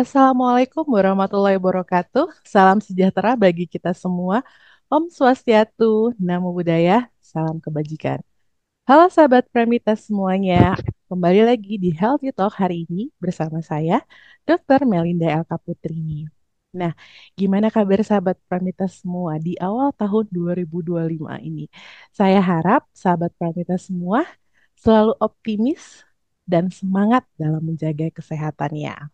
Assalamualaikum warahmatullahi wabarakatuh. Salam sejahtera bagi kita semua. Om Swastiatu, Namo Buddhaya, salam kebajikan. Halo sahabat Pramita semuanya. Kembali lagi di Healthy Talk hari ini bersama saya, Dr. Melinda Elka Putri. Nah, gimana kabar sahabat Pramita semua di awal tahun 2025 ini? Saya harap sahabat Pramita semua selalu optimis dan semangat dalam menjaga kesehatannya.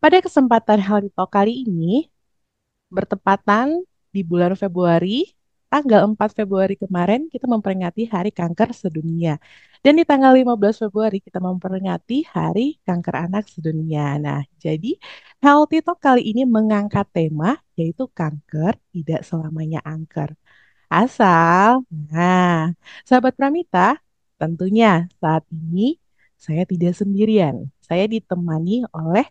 Pada kesempatan Healthy Talk kali ini, bertepatan di bulan Februari, tanggal 4 Februari kemarin kita memperingati Hari Kanker Sedunia. Dan di tanggal 15 Februari kita memperingati Hari Kanker Anak Sedunia. Nah, jadi Healthy Talk kali ini mengangkat tema yaitu kanker tidak selamanya angker. Nah, sahabat Pramita, tentunya saat ini saya tidak sendirian. Saya ditemani oleh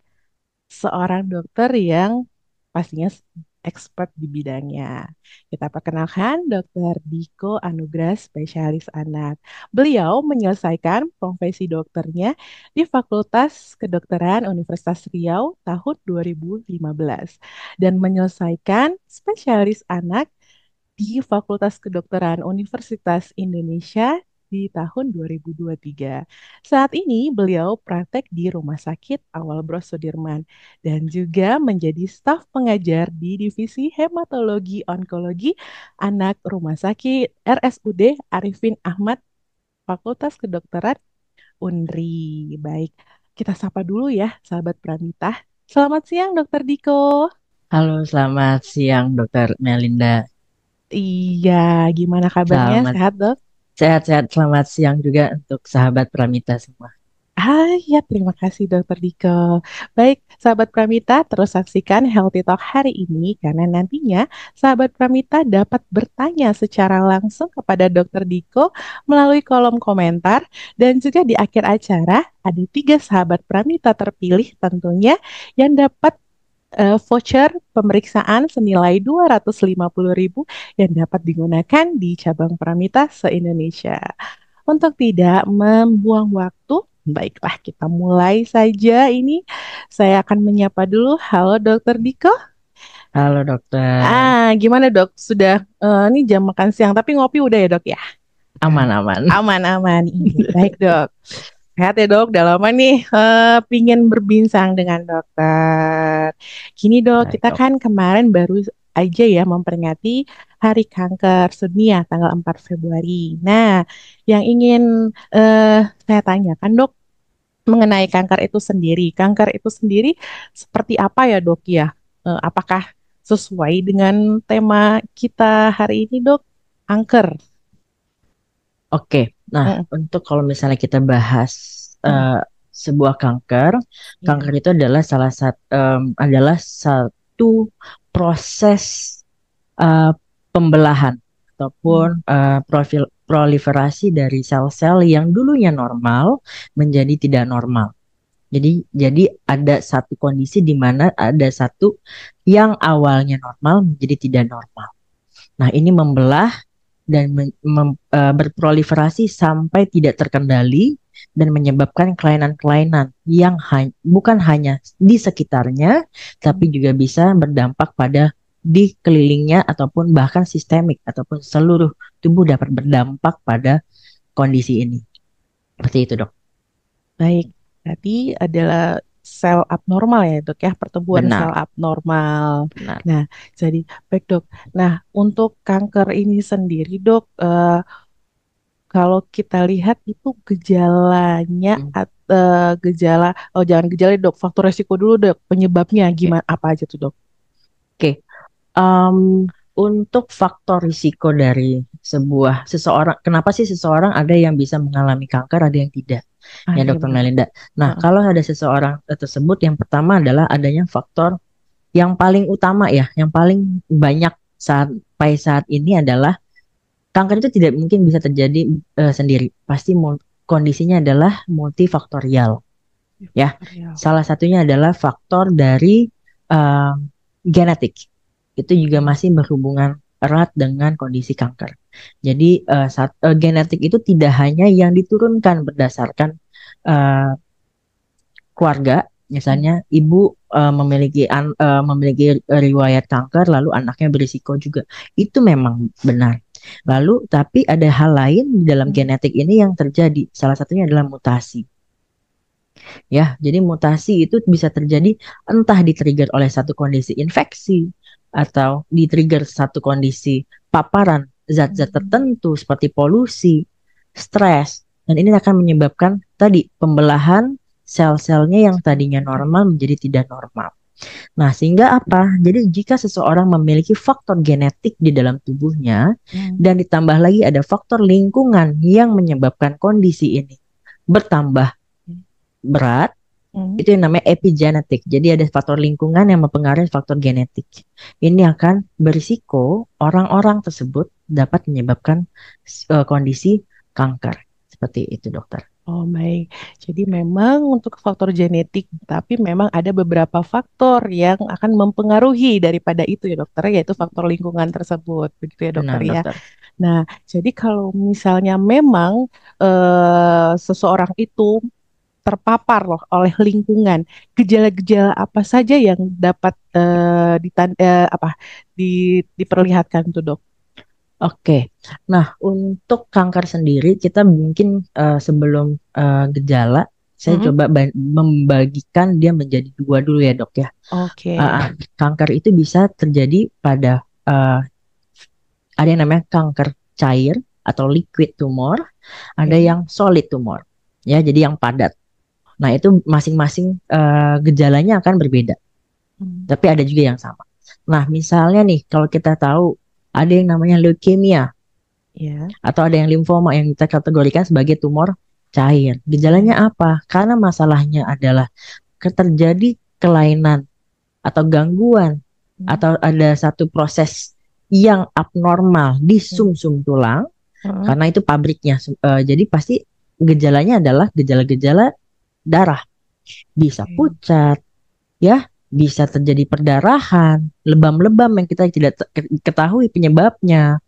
seorang dokter yang pastinya expert di bidangnya. Kita perkenalkan Dr. Diko Anugrah, spesialis anak. Beliau menyelesaikan profesi dokternya di Fakultas Kedokteran Universitas Riau tahun 2015 dan menyelesaikan spesialis anak di Fakultas Kedokteran Universitas Indonesia di tahun 2023. Saat ini beliau praktek di Rumah Sakit Awal Bros Sudirman dan juga menjadi staf pengajar di Divisi Hematologi Onkologi Anak Rumah Sakit RSUD Arifin Ahmad Fakultas Kedokteran Unri. Baik, kita sapa dulu ya sahabat Pranita. Selamat siang Dokter Diko. Halo, selamat siang, Dokter Melinda. Iya, gimana kabarnya? Selamat Sehat, Dok? sehat-sehat. Selamat siang juga untuk sahabat Pramita semua. Ya, terima kasih Dokter Diko. Baik, sahabat Pramita, terus saksikan Healthy Talk hari ini karena nantinya sahabat Pramita dapat bertanya secara langsung kepada Dokter Diko melalui kolom komentar dan juga di akhir acara ada tiga sahabat Pramita terpilih tentunya yang dapat voucher pemeriksaan senilai 250.000 yang dapat digunakan di cabang Pramita se-Indonesia. Untuk tidak membuang waktu, baiklah kita mulai saja ini. Saya akan menyapa dulu. Halo Dokter Diko. Halo, Dokter. Gimana Dok? Sudah ini jam makan siang, tapi ngopi udah ya Dok ya? Nah, Aman-aman. aman-aman. Iya, baik Dok. Sehat ya Dok, udah lama nih pingin berbincang dengan dokter. Gini Dok, Baik, kita Dok. kan kemarin baru aja ya memperingati Hari Kanker Sedunia tanggal 4 Februari. Nah, yang ingin eh, saya tanyakan Dok mengenai kanker itu sendiri. Kanker itu sendiri seperti apa ya Dok ya? Apakah sesuai dengan tema kita hari ini Dok? Kanker. Oke, nah Mm, untuk kalau misalnya kita bahas mm, eh, sebuah kanker, kanker ya. itu adalah adalah satu proses eh, pembelahan ataupun Mm, proliferasi dari sel-sel yang dulunya normal menjadi tidak normal. Jadi ada satu kondisi di mana ada satu yang awalnya normal menjadi tidak normal. Nah, ini membelah dan berproliferasi sampai tidak terkendali dan menyebabkan kelainan-kelainan yang bukan hanya di sekitarnya, tapi mm. juga bisa berdampak pada di kelilingnya ataupun bahkan sistemik ataupun seluruh tubuh dapat berdampak pada kondisi ini. Seperti itu, Dok. Baik, berarti adalah sel abnormal ya dok ya, pertumbuhan sel Benar, abnormal. benar. Nah, jadi baik dok. Nah, untuk kanker ini sendiri dok, kalau kita lihat itu gejalanya Hmm. gejala, oh jangan gejala dok, faktor resiko dulu dok, penyebabnya Oke. gimana, apa aja tuh dok? Oke. Em, untuk faktor risiko dari seseorang, kenapa sih seseorang ada yang bisa mengalami kanker, ada yang tidak, ya Iya Dokter benar dok. Melinda. Nah, Heeh. kalau ada seseorang tersebut, yang pertama adalah adanya faktor yang paling utama ya, yang paling banyak saat ini adalah kanker itu tidak mungkin bisa terjadi sendiri. Pasti kondisinya adalah multifaktorial, Iya, ya. faktor ya. Salah satunya adalah faktor dari eh, genetik. Itu juga Oke. masih berhubungan erat dengan kondisi kanker. Jadi genetik itu tidak hanya yang diturunkan berdasarkan eh, keluarga, Hmm. Misalnya ibu memiliki riwayat kanker, lalu anaknya berisiko juga. Itu memang benar. Lalu, tapi ada hal lain di dalam Hmm. genetik ini yang terjadi. Salah satunya adalah mutasi. Ya, jadi mutasi itu bisa terjadi entah di-trigger oleh satu kondisi infeksi atau di-trigger satu kondisi paparan zat-zat Hmm. tertentu seperti polusi, stres, dan ini akan menyebabkan tadi pembelahan sel-selnya yang tadinya normal menjadi tidak normal. Nah, sehingga apa? Jadi jika seseorang memiliki faktor genetik di dalam tubuhnya Hmm. dan ditambah lagi ada faktor lingkungan yang menyebabkan kondisi ini bertambah berat, Hmm. itu yang namanya epigenetik. Jadi ada faktor lingkungan yang mempengaruhi faktor genetik. Ini akan berisiko orang-orang tersebut dapat menyebabkan kondisi kanker. Seperti itu, dokter. Oh, baik. Jadi memang untuk faktor genetik, tapi memang ada beberapa faktor yang akan mempengaruhi daripada itu ya dokter, yaitu faktor lingkungan tersebut. Begitu ya dokter Benar, ya. dokter. Nah, jadi kalau misalnya memang seseorang itu terpapar loh oleh lingkungan, gejala-gejala apa saja yang dapat diperlihatkan tuh dok? Oke. Nah, untuk kanker sendiri kita mungkin sebelum gejala, saya Mm-mm. coba membagikan dia menjadi dua dulu ya, Dok ya. Uh, Oke. uh, Kanker itu bisa terjadi pada uh, ada yang namanya kanker cair atau liquid tumor, ada Oke. yang solid tumor. Ya, jadi yang padat. Nah, itu masing-masing gejalanya akan berbeda, Hmm. tapi ada juga yang sama. Nah, misalnya nih, kalau kita tahu ada yang namanya leukemia Ya. atau ada yang limfoma yang kita kategorikan sebagai tumor cair. Cair. Gejalanya apa? Karena masalahnya adalah terjadi kelainan atau gangguan Hmm. atau ada satu proses yang abnormal di Hmm. sumsum tulang Hmm. karena itu pabriknya. Jadi pasti gejalanya adalah gejala-gejala darah. Bisa Oke. pucat, ya, bisa terjadi perdarahan, lebam-lebam yang kita tidak ketahui penyebabnya.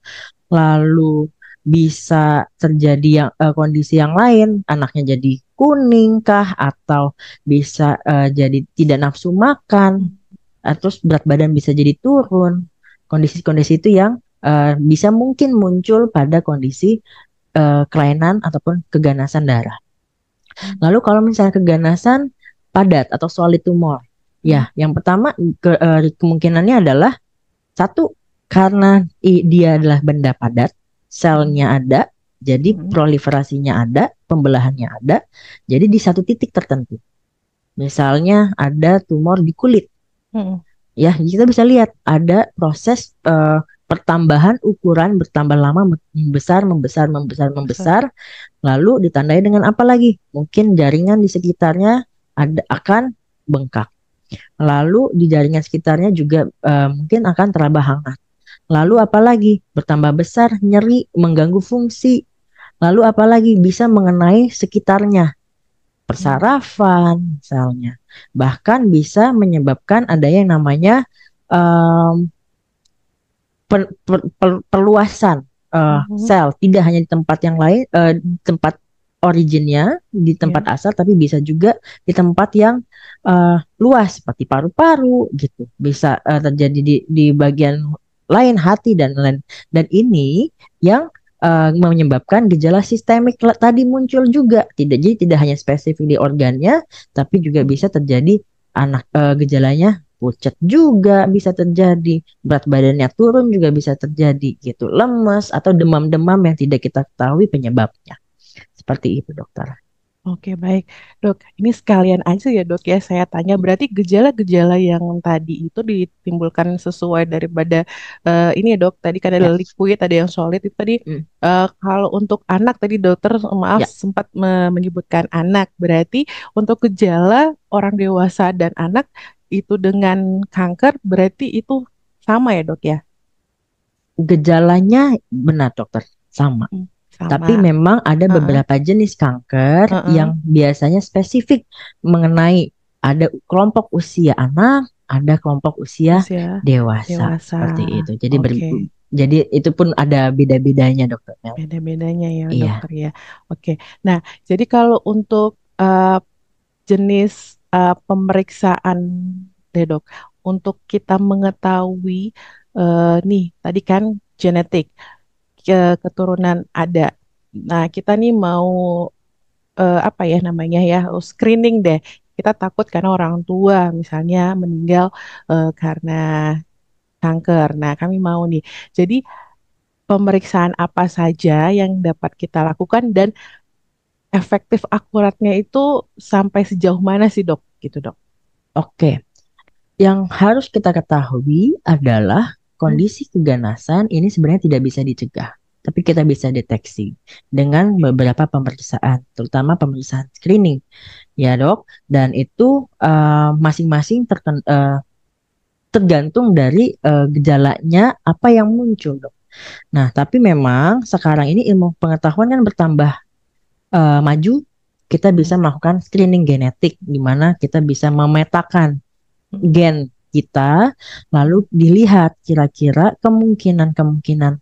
Lalu bisa terjadi kondisi yang lain, anaknya jadi kuning kah, atau bisa jadi tidak nafsu makan, Hmm. terus berat badan bisa jadi turun. Kondisi-kondisi itu yang bisa mungkin muncul pada kondisi kelainan ataupun keganasan darah. Hmm. Lalu kalau misalnya keganasan padat atau solid tumor, Hmm. ya, yang pertama kemungkinannya adalah satu, karena dia adalah benda padat, Hmm. selnya ada, jadi Hmm. proliferasinya ada, pembelahannya ada, jadi di satu titik tertentu. Misalnya ada tumor di kulit, Hmm. ya kita bisa lihat ada proses pertambahan ukuran bertambah lama, membesar, membesar, membesar, Besar. membesar, lalu ditandai dengan apa lagi? Mungkin jaringan di sekitarnya akan bengkak. Lalu di jaringan sekitarnya juga mungkin akan teraba hangat. Lalu apalagi bertambah besar, nyeri, mengganggu fungsi. Lalu apalagi bisa mengenai sekitarnya, Hmm. persarafan misalnya. Bahkan bisa menyebabkan ada yang namanya em, perluasan Hmm. sel, tidak hanya di tempat yang lain, di tempat originnya, di tempat Ya. asal, tapi bisa juga di tempat yang luas seperti paru-paru gitu. Bisa terjadi di bagian lain hati dan lain. Dan ini yang menyebabkan gejala sistemik tadi muncul juga. Jadi tidak hanya spesifik di organnya, tapi juga Hmm. bisa terjadi gejalanya pucat juga bisa terjadi, berat badannya turun juga bisa terjadi gitu, lemes atau demam-demam yang tidak kita ketahui penyebabnya. Seperti itu, dokter. Oke, baik. Dok, ini sekalian aja ya, Dok, ya. Saya tanya, berarti gejala-gejala yang tadi itu ditimbulkan sesuai daripada ini ya, Dok. Tadi kan ada Ya, liquid, ada yang solid. Itu tadi mm, kalau untuk anak tadi dokter maaf ya. sempat menyebutkan anak. Berarti untuk gejala orang dewasa dan anak itu dengan kanker berarti itu sama ya, Dok ya? Gejalanya benar, dokter, sama. Hmm. Tapi Sama. memang ada Heeh, beberapa jenis kanker heeh. yang biasanya spesifik mengenai ada kelompok usia anak, ada kelompok usia Usia dewasa, dewasa. seperti itu. Oke. Jadi itu pun ada beda-bedanya, dokter Mel. Beda-bedanya ya Iya. dokter ya. Oke. Nah, jadi kalau untuk jenis pemeriksaan deh dok, untuk kita mengetahui nih tadi kan genetik keturunan ada. Nah kita nih mau apa ya namanya ya screening deh. Kita takut karena orang tua misalnya meninggal karena kanker. Nah kami mau nih. Jadi pemeriksaan apa saja yang dapat kita lakukan dan efektif akuratnya itu sampai sejauh mana sih dok? Gitu dok. Oke, yang harus kita ketahui adalah Hmm. kondisi keganasan ini sebenarnya tidak bisa dicegah, tapi kita bisa deteksi dengan beberapa pemeriksaan, terutama pemeriksaan screening, ya dok. Dan itu masing-masing tergantung dari gejalanya apa yang muncul, dok. Nah, tapi memang sekarang ini ilmu pengetahuan kan bertambah maju, kita bisa Hmm. melakukan screening genetik, di mana kita bisa memetakan Hmm. gen kita, lalu dilihat kira-kira kemungkinan-kemungkinan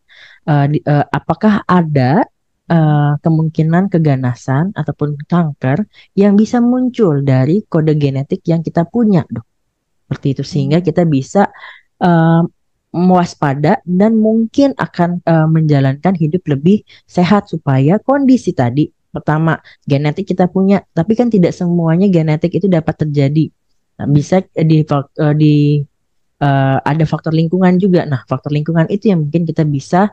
apakah ada Hmm. kemungkinan keganasan ataupun kanker yang bisa muncul dari kode genetik yang kita punya, dok. Seperti itu sehingga Hmm. kita bisa eh, mewaspada dan mungkin akan menjalankan hidup lebih sehat supaya kondisi tadi pertama genetik kita punya, tapi kan tidak semuanya genetik itu dapat terjadi. Nah, Hmm. bisa ada faktor lingkungan juga. Nah, faktor lingkungan itu yang mungkin kita bisa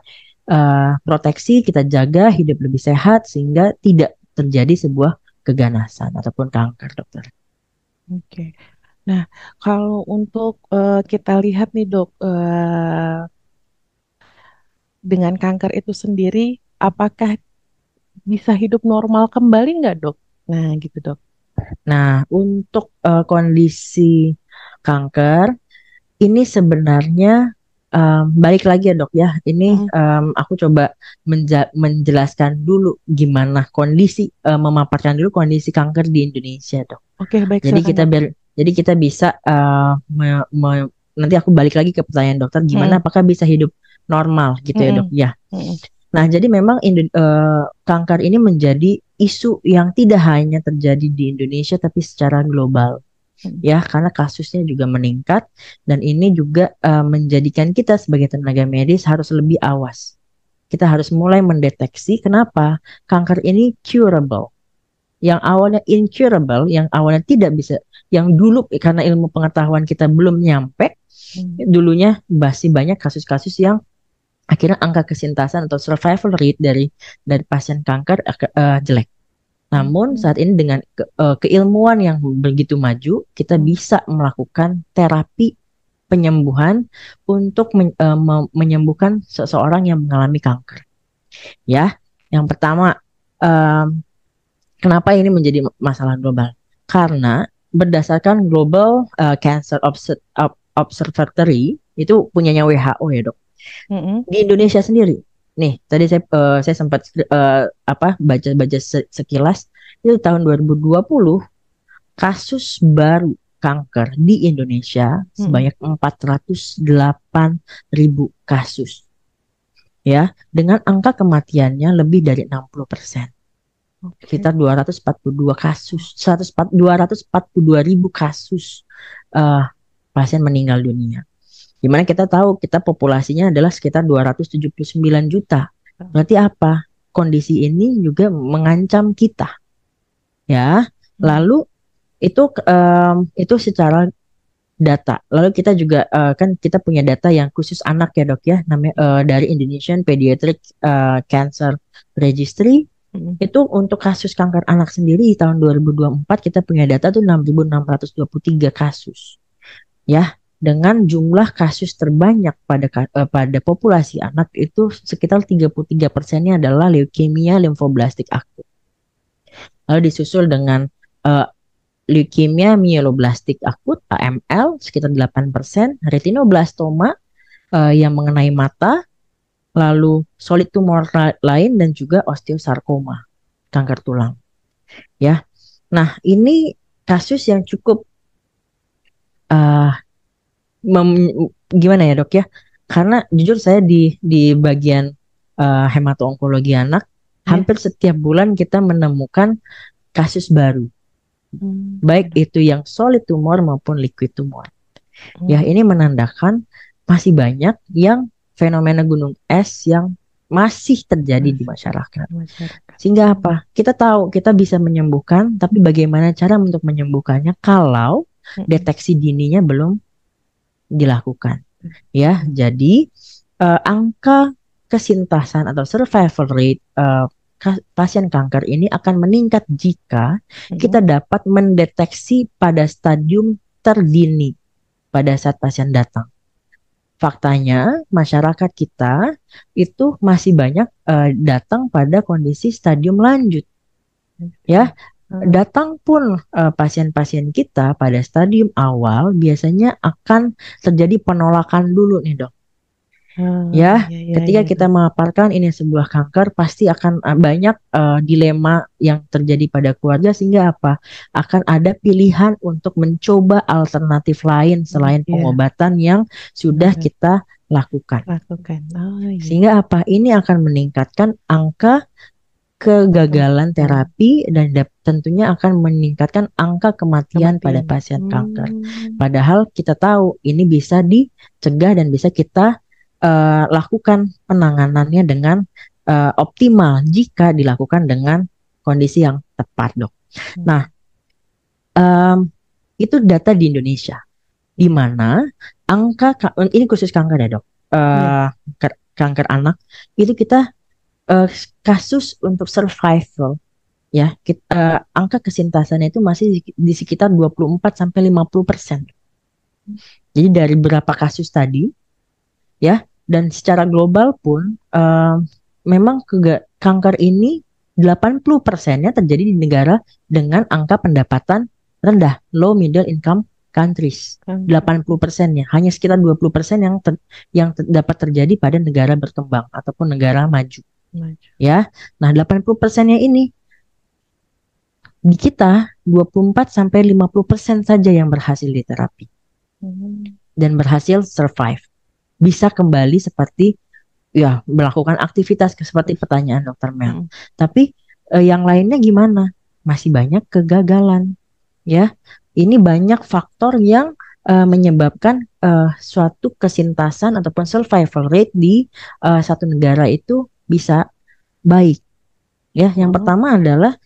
proteksi, kita jaga hidup lebih sehat sehingga tidak terjadi sebuah keganasan ataupun kanker, dokter. Oke. Nah, kalau untuk kita lihat nih dok, dengan kanker itu sendiri, apakah bisa hidup normal kembali nggak dok? Nah, gitu dok. Nah, untuk kondisi kanker ini sebenarnya balik lagi ya dok ya. Ini Mm-mm. aku coba menjelaskan dulu gimana memaparkan dulu kondisi kanker di Indonesia, dok. Oke, baik Jadi silakan kita dok. biar jadi kita bisa nanti aku balik lagi ke pertanyaan dokter, gimana Mm-mm. apakah bisa hidup normal gitu ya dok? Mm-mm. Ya. Mm-mm. Nah, jadi memang kanker ini menjadi isu yang tidak hanya terjadi di Indonesia tapi secara global, Mm-mm. ya, karena kasusnya juga meningkat dan ini juga menjadikan kita sebagai tenaga medis harus lebih awas. Kita harus mulai mendeteksi kenapa kanker ini curable. Yang awalnya incurable, yang awalnya tidak bisa, yang dulu karena ilmu pengetahuan kita belum nyampe, Mm. dulunya masih banyak kasus-kasus yang akhirnya angka kesintasan atau survival rate dari pasien kanker jelek. Namun Mm. saat ini dengan keilmuan yang begitu maju, kita Mm. bisa melakukan terapi penyembuhan untuk menyembuhkan seseorang yang mengalami kanker. Ya, yang pertama, em, kenapa ini menjadi masalah global? Karena berdasarkan Global Cancer Observatory itu punyanya WHO ya dok. Mm-mm. Di Indonesia sendiri, nih tadi saya sempat baca-baca sekilas itu tahun 2020 kasus baru kanker di Indonesia Mm-mm. sebanyak 408.000 kasus, ya, dengan angka kematiannya lebih dari 60%, Oke. sekitar 242 kasus, 242.000 kasus eh, pasien meninggal dunia. Dimana kita tahu kita populasinya adalah sekitar 279 juta. Berarti apa? Kondisi ini juga mengancam kita, ya. Mm. Lalu itu secara data. Lalu kita juga kan kita punya data yang khusus anak ya dok ya, namanya dari Indonesian Pediatric Cancer Registry. Mm. Itu untuk kasus kanker anak sendiri di tahun 2024 kita punya data tuh 6.623 kasus. Ya, dengan jumlah kasus terbanyak pada populasi anak itu sekitar 33%-nya adalah leukemia limfoblastik akut. Lalu disusul dengan eh, leukemia myeloblastik akut AML sekitar 8%, retinoblastoma yang mengenai mata, lalu solid tumor lain dan juga osteosarkoma, kanker tulang, ya. Nah, ini kasus yang cukup eh, gimana ya, Dok ya? Karena jujur saya di bagian hemato-onkologi anak Ya. hampir setiap bulan kita menemukan kasus baru. baik itu yang solid tumor maupun liquid tumor. Ya, Hmm, ini menandakan masih banyak yang fenomena gunung es yang masih terjadi di masih masyarakat. di masyarakat. Sehingga apa? Kita tahu kita bisa menyembuhkan, tapi bagaimana cara untuk menyembuhkannya kalau Mm-mm. deteksi dininya belum dilakukan? Ya, Betul. jadi angka kesintasan atau survival rate pasien kanker ini akan meningkat jika kita Mm-mm. dapat mendeteksi pada stadium terdini pada saat pasien datang. Faktanya, masyarakat kita itu masih banyak datang pada kondisi stadium lanjut. Ya, Ah, datang pun pasien-pasien kita pada stadium awal biasanya akan terjadi penolakan dulu nih dok. Ya, iya, iya, ketika iya, kita dok. memaparkan ini sebuah kanker, pasti akan banyak dilema yang terjadi pada keluarga sehingga apa? Akan ada pilihan untuk mencoba alternatif lain selain Iya, pengobatan yang sudah benar. kita lakukan. Lakukan. Oh, iya. Sehingga apa? Ini akan meningkatkan angka kegagalan Hmm, terapi dan tentunya akan meningkatkan angka kematian pada kematian. pasien kanker. Hmm, Padahal kita tahu ini bisa dicegah dan bisa kita lakukan penanganannya dengan optimal jika dilakukan dengan kondisi yang tepat, dok. Nah, hmm, em, itu data di Indonesia, di iya, mana ini khusus kanker ya, dok. iya. Kanker anak itu kita eh, kasus untuk survival ya angka kesintasannya itu masih di sekitar 24 sampai 50%. Jadi dari berapa kasus tadi ya dan secara global pun memang kanker ini 80%-nya terjadi di negara dengan angka pendapatan rendah, low middle income countries. Kanker 80%-nya, hanya sekitar 20% dapat terjadi pada negara berkembang ataupun negara maju maju. ya. Nah, 80%-nya ini di kita 24 sampai 50% saja yang berhasil diterapi Hmm, dan berhasil survive. Bisa kembali seperti ya melakukan aktivitas seperti pertanyaan Dokter Mel. hmm, Tapi yang lainnya gimana? Masih banyak kegagalan ya. Ini banyak faktor yang menyebabkan suatu kesintasan ataupun survival rate di satu negara itu bisa baik. Ya, yang oh, pertama adalah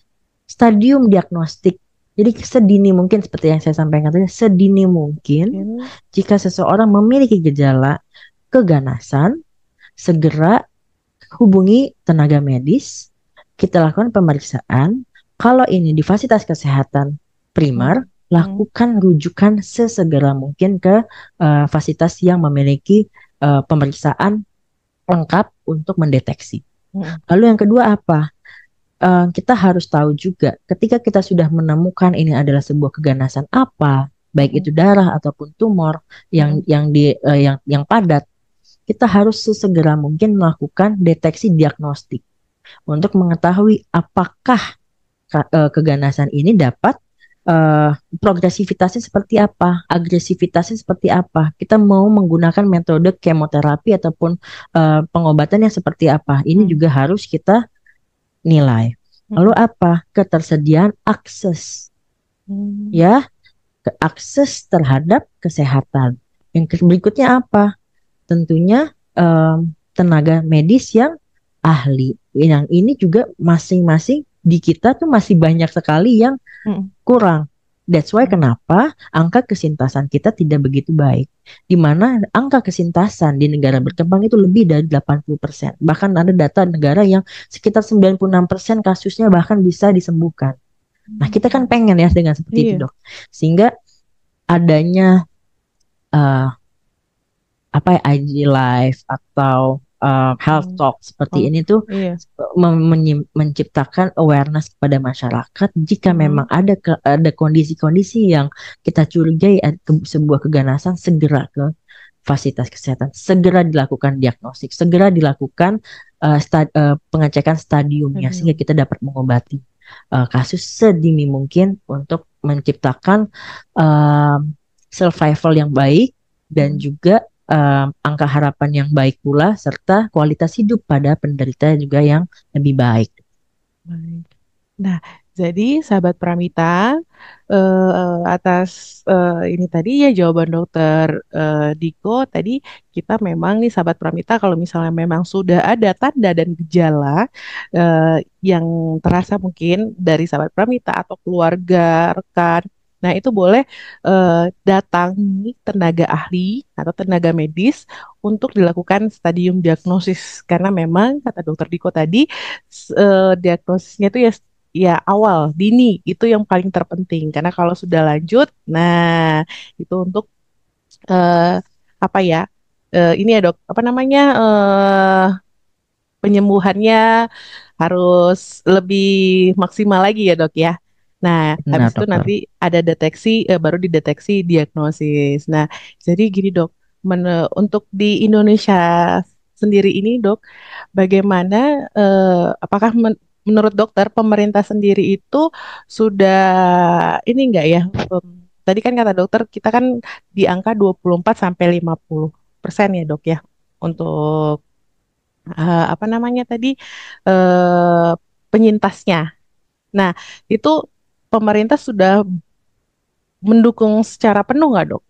stadium diagnostik. Jadi sedini mungkin seperti yang saya sampaikan tadi, sedini mungkin mungkin. jika seseorang memiliki gejala keganasan, segera hubungi tenaga medis, kita lakukan pemeriksaan. Kalau ini di fasilitas kesehatan Hmm, primer, hmm, lakukan rujukan sesegera mungkin ke fasilitas yang memiliki pemeriksaan lengkap untuk mendeteksi. hmm, Lalu yang kedua apa? Kita harus tahu juga ketika kita sudah menemukan ini adalah sebuah keganasan apa, baik hmm, itu darah ataupun tumor hmm, yang padat, kita harus sesegera mungkin melakukan deteksi diagnostik untuk mengetahui apakah keganasan ini dapat eh, progresivitasnya seperti apa, agresivitasnya seperti apa. Kita mau menggunakan metode kemoterapi ataupun pengobatannya seperti apa. Ini hmm, juga harus kita nilai. Lalu hmm, apa? Ketersediaan akses, hmm, ya, akses terhadap kesehatan. Yang berikutnya apa? Tentunya tenaga medis yang ahli. Yang ini juga masing-masing di kita tuh masih banyak sekali yang hmm, kurang. That's why hmm, kenapa angka kesintasan kita tidak begitu baik. Di mana angka kesintasan di negara berkembang itu lebih dari 80%. Bahkan ada data negara yang sekitar 96% kasusnya bahkan bisa disembuhkan. Nah, kita kan hmm. pengen ya dengan seperti itu, Iya. Dok. Sehingga adanya eh, apa ya IG Live atau Health Hmm, Talk seperti oh, ini tuh iya. menciptakan awareness kepada masyarakat jika memang Hmm, ada kondisi-kondisi yang kita curigai sebuah keganasan segera ke fasilitas kesehatan, segera dilakukan diagnostik, segera dilakukan pengecekan stadiumnya sehingga stadium. kita dapat mengobati kasus sedini mungkin untuk menciptakan eh, survival yang baik dan Hmm, juga angka harapan yang baik pula serta kualitas hidup pada penderita juga yang lebih baik. baik. Nah, Jadi, sahabat Pramita, atas ini tadi ya jawaban dokter Diko tadi, kita memang nih sahabat Pramita kalau misalnya memang sudah ada tanda dan gejala yang terasa mungkin dari sahabat Pramita atau keluarga, rekan, nah itu boleh datangi tenaga ahli atau tenaga medis untuk dilakukan stadium diagnosis karena memang kata dokter Diko tadi diagnosisnya itu ya awal dini itu yang paling terpenting karena kalau sudah lanjut nah itu untuk eh, apa ya ini ya dok apa namanya penyembuhannya harus lebih maksimal lagi ya dok ya. Nah, habis Benar, itu dokter. nanti ada deteksi, baru dideteksi diagnosis. Nah, jadi gini dok, untuk di Indonesia sendiri ini dok, bagaimana, apakah menurut dokter pemerintah sendiri itu sudah ini enggak ya? Tadi kan kata dokter kita kan di angka 24 sampai 50% ya dok ya untuk apa namanya tadi penyintasnya. Nah, itu pemerintah sudah mendukung secara penuh nggak, Dok?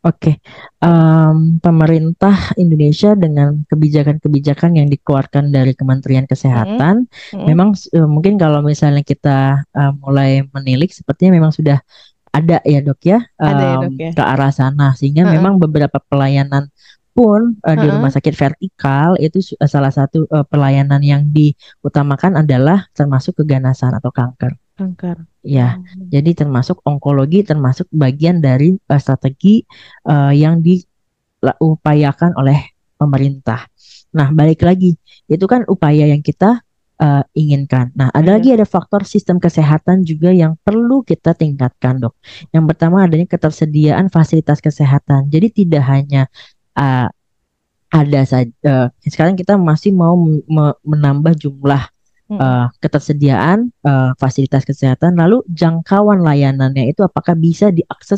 Oke, pemerintah Indonesia dengan kebijakan-kebijakan yang dikeluarkan dari Kementerian Mm-mm, Kesehatan, mm-mm. memang mungkin kalau misalnya kita mulai menilik, sepertinya memang sudah ada ya dok ya, Ada ya, Dok ya? ke arah sana, sehingga Heeh, memang beberapa pelayanan pun di heeh. rumah sakit vertikal itu salah satu pelayanan yang diutamakan adalah termasuk keganasan atau kanker. Kanker. Ya, jadi termasuk onkologi, termasuk bagian dari strategi yang diupayakan oleh pemerintah. Nah, balik lagi, itu kan upaya yang kita inginkan. Nah, Iya. ada faktor sistem kesehatan juga yang perlu kita tingkatkan, dok. Yang pertama adanya ketersediaan fasilitas kesehatan. Jadi tidak hanya uh, ada saja. Sekarang kita masih mau menambah jumlah Mm-mm, ketersediaan fasilitas kesehatan, lalu jangkauan layanannya itu apakah bisa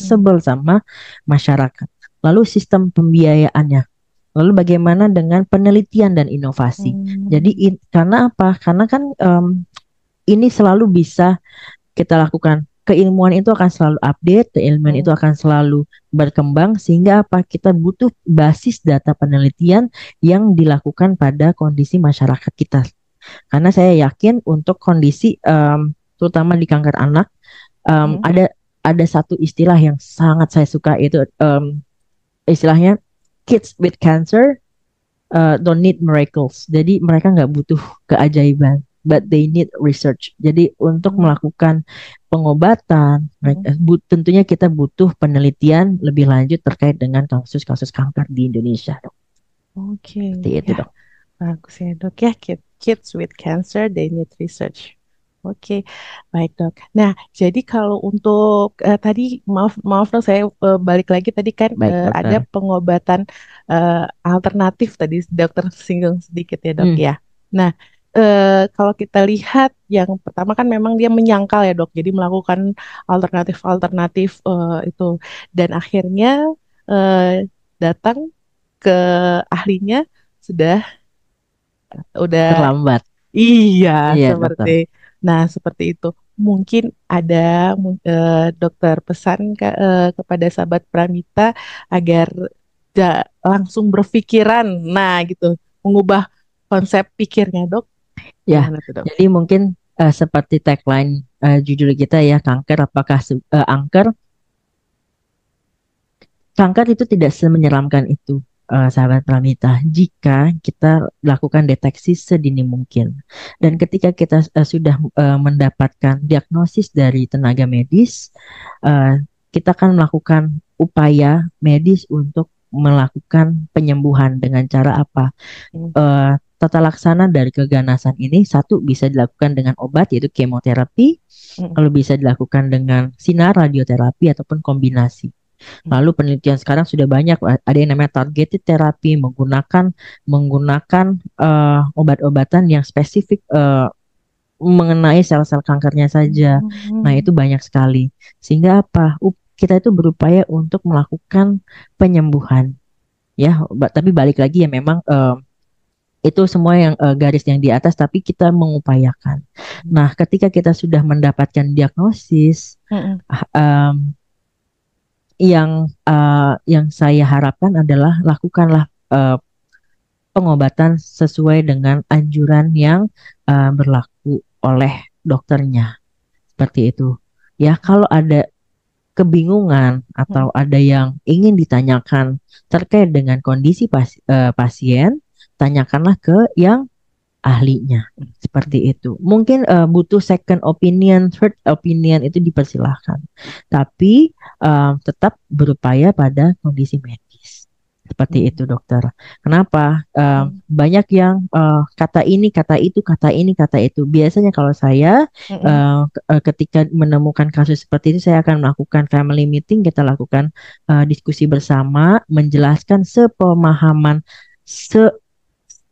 mm, diaksesibel sama masyarakat. Lalu sistem pembiayaannya. Lalu bagaimana dengan penelitian dan inovasi? Jadi mm, karena apa? Karena kan ini selalu bisa kita lakukan. Keilmuan itu akan selalu update, keilmuan mm, itu akan selalu berkembang sehingga apa? Kita butuh basis data penelitian yang dilakukan pada kondisi masyarakat kita. Karena saya yakin untuk kondisi terutama di kanker anak mm. ada satu istilah yang sangat saya suka itu istilahnya kids with cancer don't need miracles. Jadi mereka nggak butuh keajaiban, but they need research. Jadi untuk Mm, melakukan pengobatan, mm. tentunya kita butuh penelitian lebih lanjut terkait dengan kasus-kasus kanker di Indonesia. Oke, Seperti itu, ya dok. bagus ya dok ya. Kids with cancer, they need research. Oke, baik dok. Nah, jadi kalau untuk tadi maaf maaf dong saya balik lagi tadi kan Baik, ada dokter. pengobatan eh, alternatif tadi dokter singgung sedikit ya dok Hmm, ya. Nah, kalau kita lihat yang pertama kan memang dia menyangkal ya dok, jadi melakukan alternatif-alternatif itu dan akhirnya eh, datang ke ahlinya sudah udah terlambat. iya Iya, seperti dokter. seperti itu. Mungkin ada dokter pesan kepada sahabat Pramita agar langsung berpikiran, nah gitu, mengubah konsep pikirnya dok. Ya, Gimana tuh dok? jadi mungkin seperti tagline judul kita ya, kanker apakah kanker itu tidak semenyeramkan itu, sahabat Pramita, jika kita lakukan deteksi sedini mungkin. Dan Hmm, ketika kita sudah mendapatkan diagnosis dari tenaga medis, kita akan melakukan upaya medis untuk melakukan penyembuhan dengan cara apa? hmm, Tata laksana dari keganasan ini satu bisa dilakukan dengan obat yaitu kemoterapi, hmm, lalu bisa dilakukan dengan sinar radioterapi ataupun kombinasi. hmm, Lalu penelitian sekarang sudah banyak, ada yang namanya targeted therapy menggunakan menggunakan obat-obatan yang spesifik mengenai sel-sel kankernya saja. Nah, hmm, itu banyak sekali. Sehingga apa? Kita itu berupaya untuk melakukan penyembuhan ya, tapi balik lagi ya memang Itu semua yang garis yang di atas, tapi kita mengupayakan. Nah, ketika kita sudah mendapatkan diagnosis, Mm-mm. ah, yang saya harapkan adalah lakukanlah pengobatan sesuai dengan anjuran yang berlaku oleh dokternya. Seperti itu. Ya, kalau ada kebingungan atau Mm-mm. ada yang ingin ditanyakan terkait dengan kondisi pasien, tanyakanlah ke yang ahlinya. Seperti itu. Mungkin butuh second opinion, third opinion itu dipersilahkan. Tapi tetap berupaya pada kondisi medis. Seperti itu, dokter. Kenapa? Mm-mm. Banyak yang kata ini, kata itu, kata ini, kata itu. Biasanya kalau saya Mm-mm. ketika menemukan kasus seperti itu, saya akan melakukan family meeting. Kita lakukan diskusi bersama, menjelaskan sepemahaman, se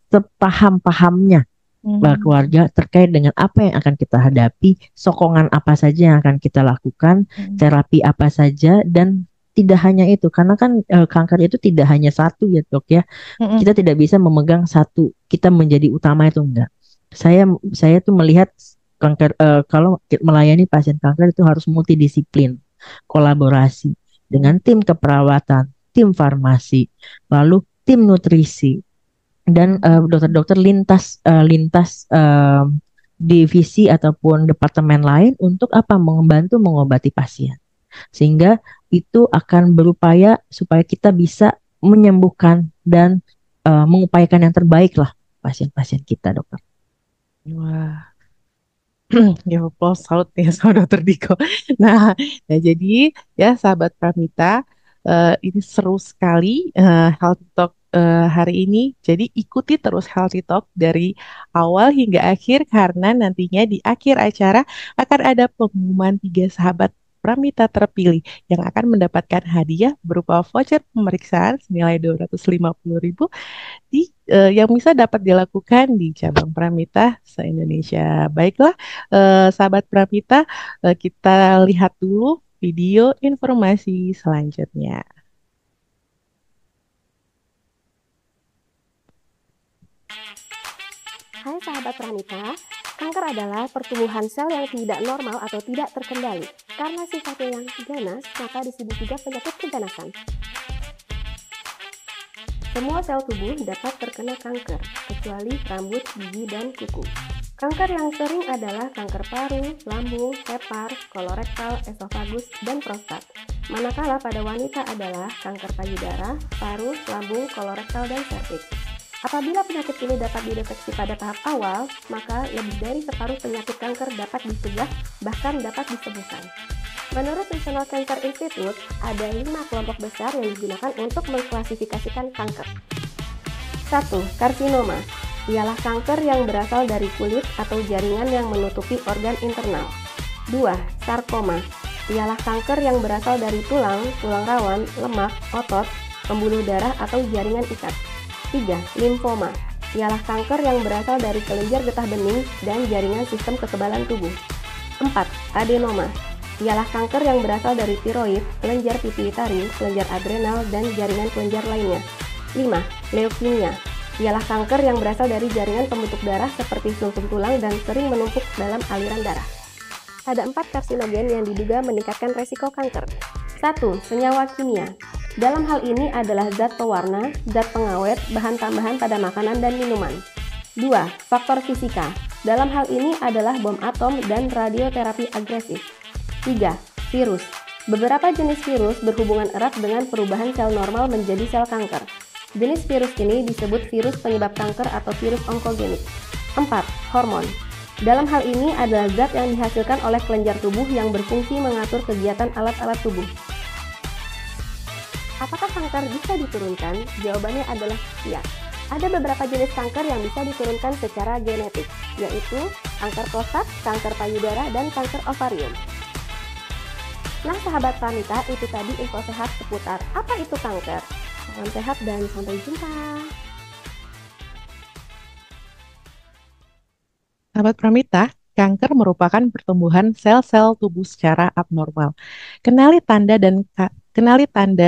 sepaham-pahamnya Mm-mm. keluarga terkait dengan apa yang akan kita hadapi, sokongan apa saja yang akan kita lakukan, Mm-mm. terapi apa saja, dan tidak hanya itu, karena kan kanker itu tidak hanya satu ya dok ya, Mm-mm. kita tidak bisa memegang satu, kita menjadi utama itu enggak. Saya tuh melihat kanker kalau melayani pasien kanker itu harus multidisiplin, kolaborasi dengan tim keperawatan, tim farmasi, lalu tim nutrisi dan Mm-mm. dokter-dokter lintas divisi ataupun departemen lain untuk apa? Membantu mengobati pasien. Sehingga itu akan berupaya supaya kita bisa menyembuhkan dan mengupayakan yang terbaik lah pasien-pasien kita, dokter. Wah, ya applause salut ya sama Dokter Diko. Nah, nah jadi ya sahabat Pramita, ini seru sekali Healthy Talk hari ini. Jadi ikuti terus Healthy Talk dari awal hingga akhir karena nantinya di akhir acara akan ada pengumuman 3 sahabat Pramita terpilih yang akan mendapatkan hadiah berupa voucher pemeriksaan senilai 250.000 di yang bisa dapat dilakukan di cabang Pramita se-Indonesia. Baiklah, sahabat Pramita, kita lihat dulu video informasi selanjutnya. Hai sahabat Pranita, kanker adalah pertumbuhan sel yang tidak normal atau tidak terkendali. Karena sifatnya yang ganas, maka disebut juga penyakit keganasan. Semua sel tubuh dapat terkena kanker, kecuali rambut, gigi, dan kuku. Kanker yang sering adalah kanker paru, lambung, hepar, kolorektal, esofagus, dan prostat. Manakala pada wanita adalah kanker payudara, paru, lambung, kolorektal, dan serviks. Apabila penyakit ini dapat dideteksi pada tahap awal, maka lebih dari separuh penyakit kanker dapat dicegah, bahkan dapat disembuhkan. Menurut National Cancer Institute, ada 5 kelompok besar yang digunakan untuk mengklasifikasikan kanker. 1. Karsinoma ialah kanker yang berasal dari kulit atau jaringan yang menutupi organ internal. 2. Sarkoma ialah kanker yang berasal dari tulang, tulang rawan, lemak, otot, pembuluh darah atau jaringan ikat. 3. Limfoma ialah kanker yang berasal dari kelenjar getah bening dan jaringan sistem kekebalan tubuh. 4. Adenoma ialah kanker yang berasal dari tiroid, kelenjar pituitari, kelenjar adrenal, dan jaringan kelenjar lainnya. 5. Leukemia ialah kanker yang berasal dari jaringan pembentuk darah seperti sumsum tulang dan sering menumpuk dalam aliran darah. Ada 4 karsinogen yang diduga meningkatkan resiko kanker. 1. Senyawa kimia. Dalam hal ini adalah zat pewarna, zat pengawet, bahan tambahan pada makanan dan minuman. 2. Faktor fisika. Dalam hal ini adalah bom atom dan radioterapi agresif. 3. Virus. Beberapa jenis virus berhubungan erat dengan perubahan sel normal menjadi sel kanker. Jenis virus ini disebut virus penyebab kanker atau virus onkogenik. 4. Hormon. Dalam hal ini adalah zat yang dihasilkan oleh kelenjar tubuh yang berfungsi mengatur kegiatan alat-alat tubuh. Apakah kanker bisa diturunkan? Jawabannya adalah ya. Ada beberapa jenis kanker yang bisa diturunkan secara genetik, yaitu kanker prostat, kanker payudara, dan kanker ovarium. Nah sahabat Pramita, itu tadi info sehat seputar apa itu kanker. Salam sehat dan sampai jumpa. Sahabat Pramita, kanker merupakan pertumbuhan sel-sel tubuh secara abnormal. Kenali tanda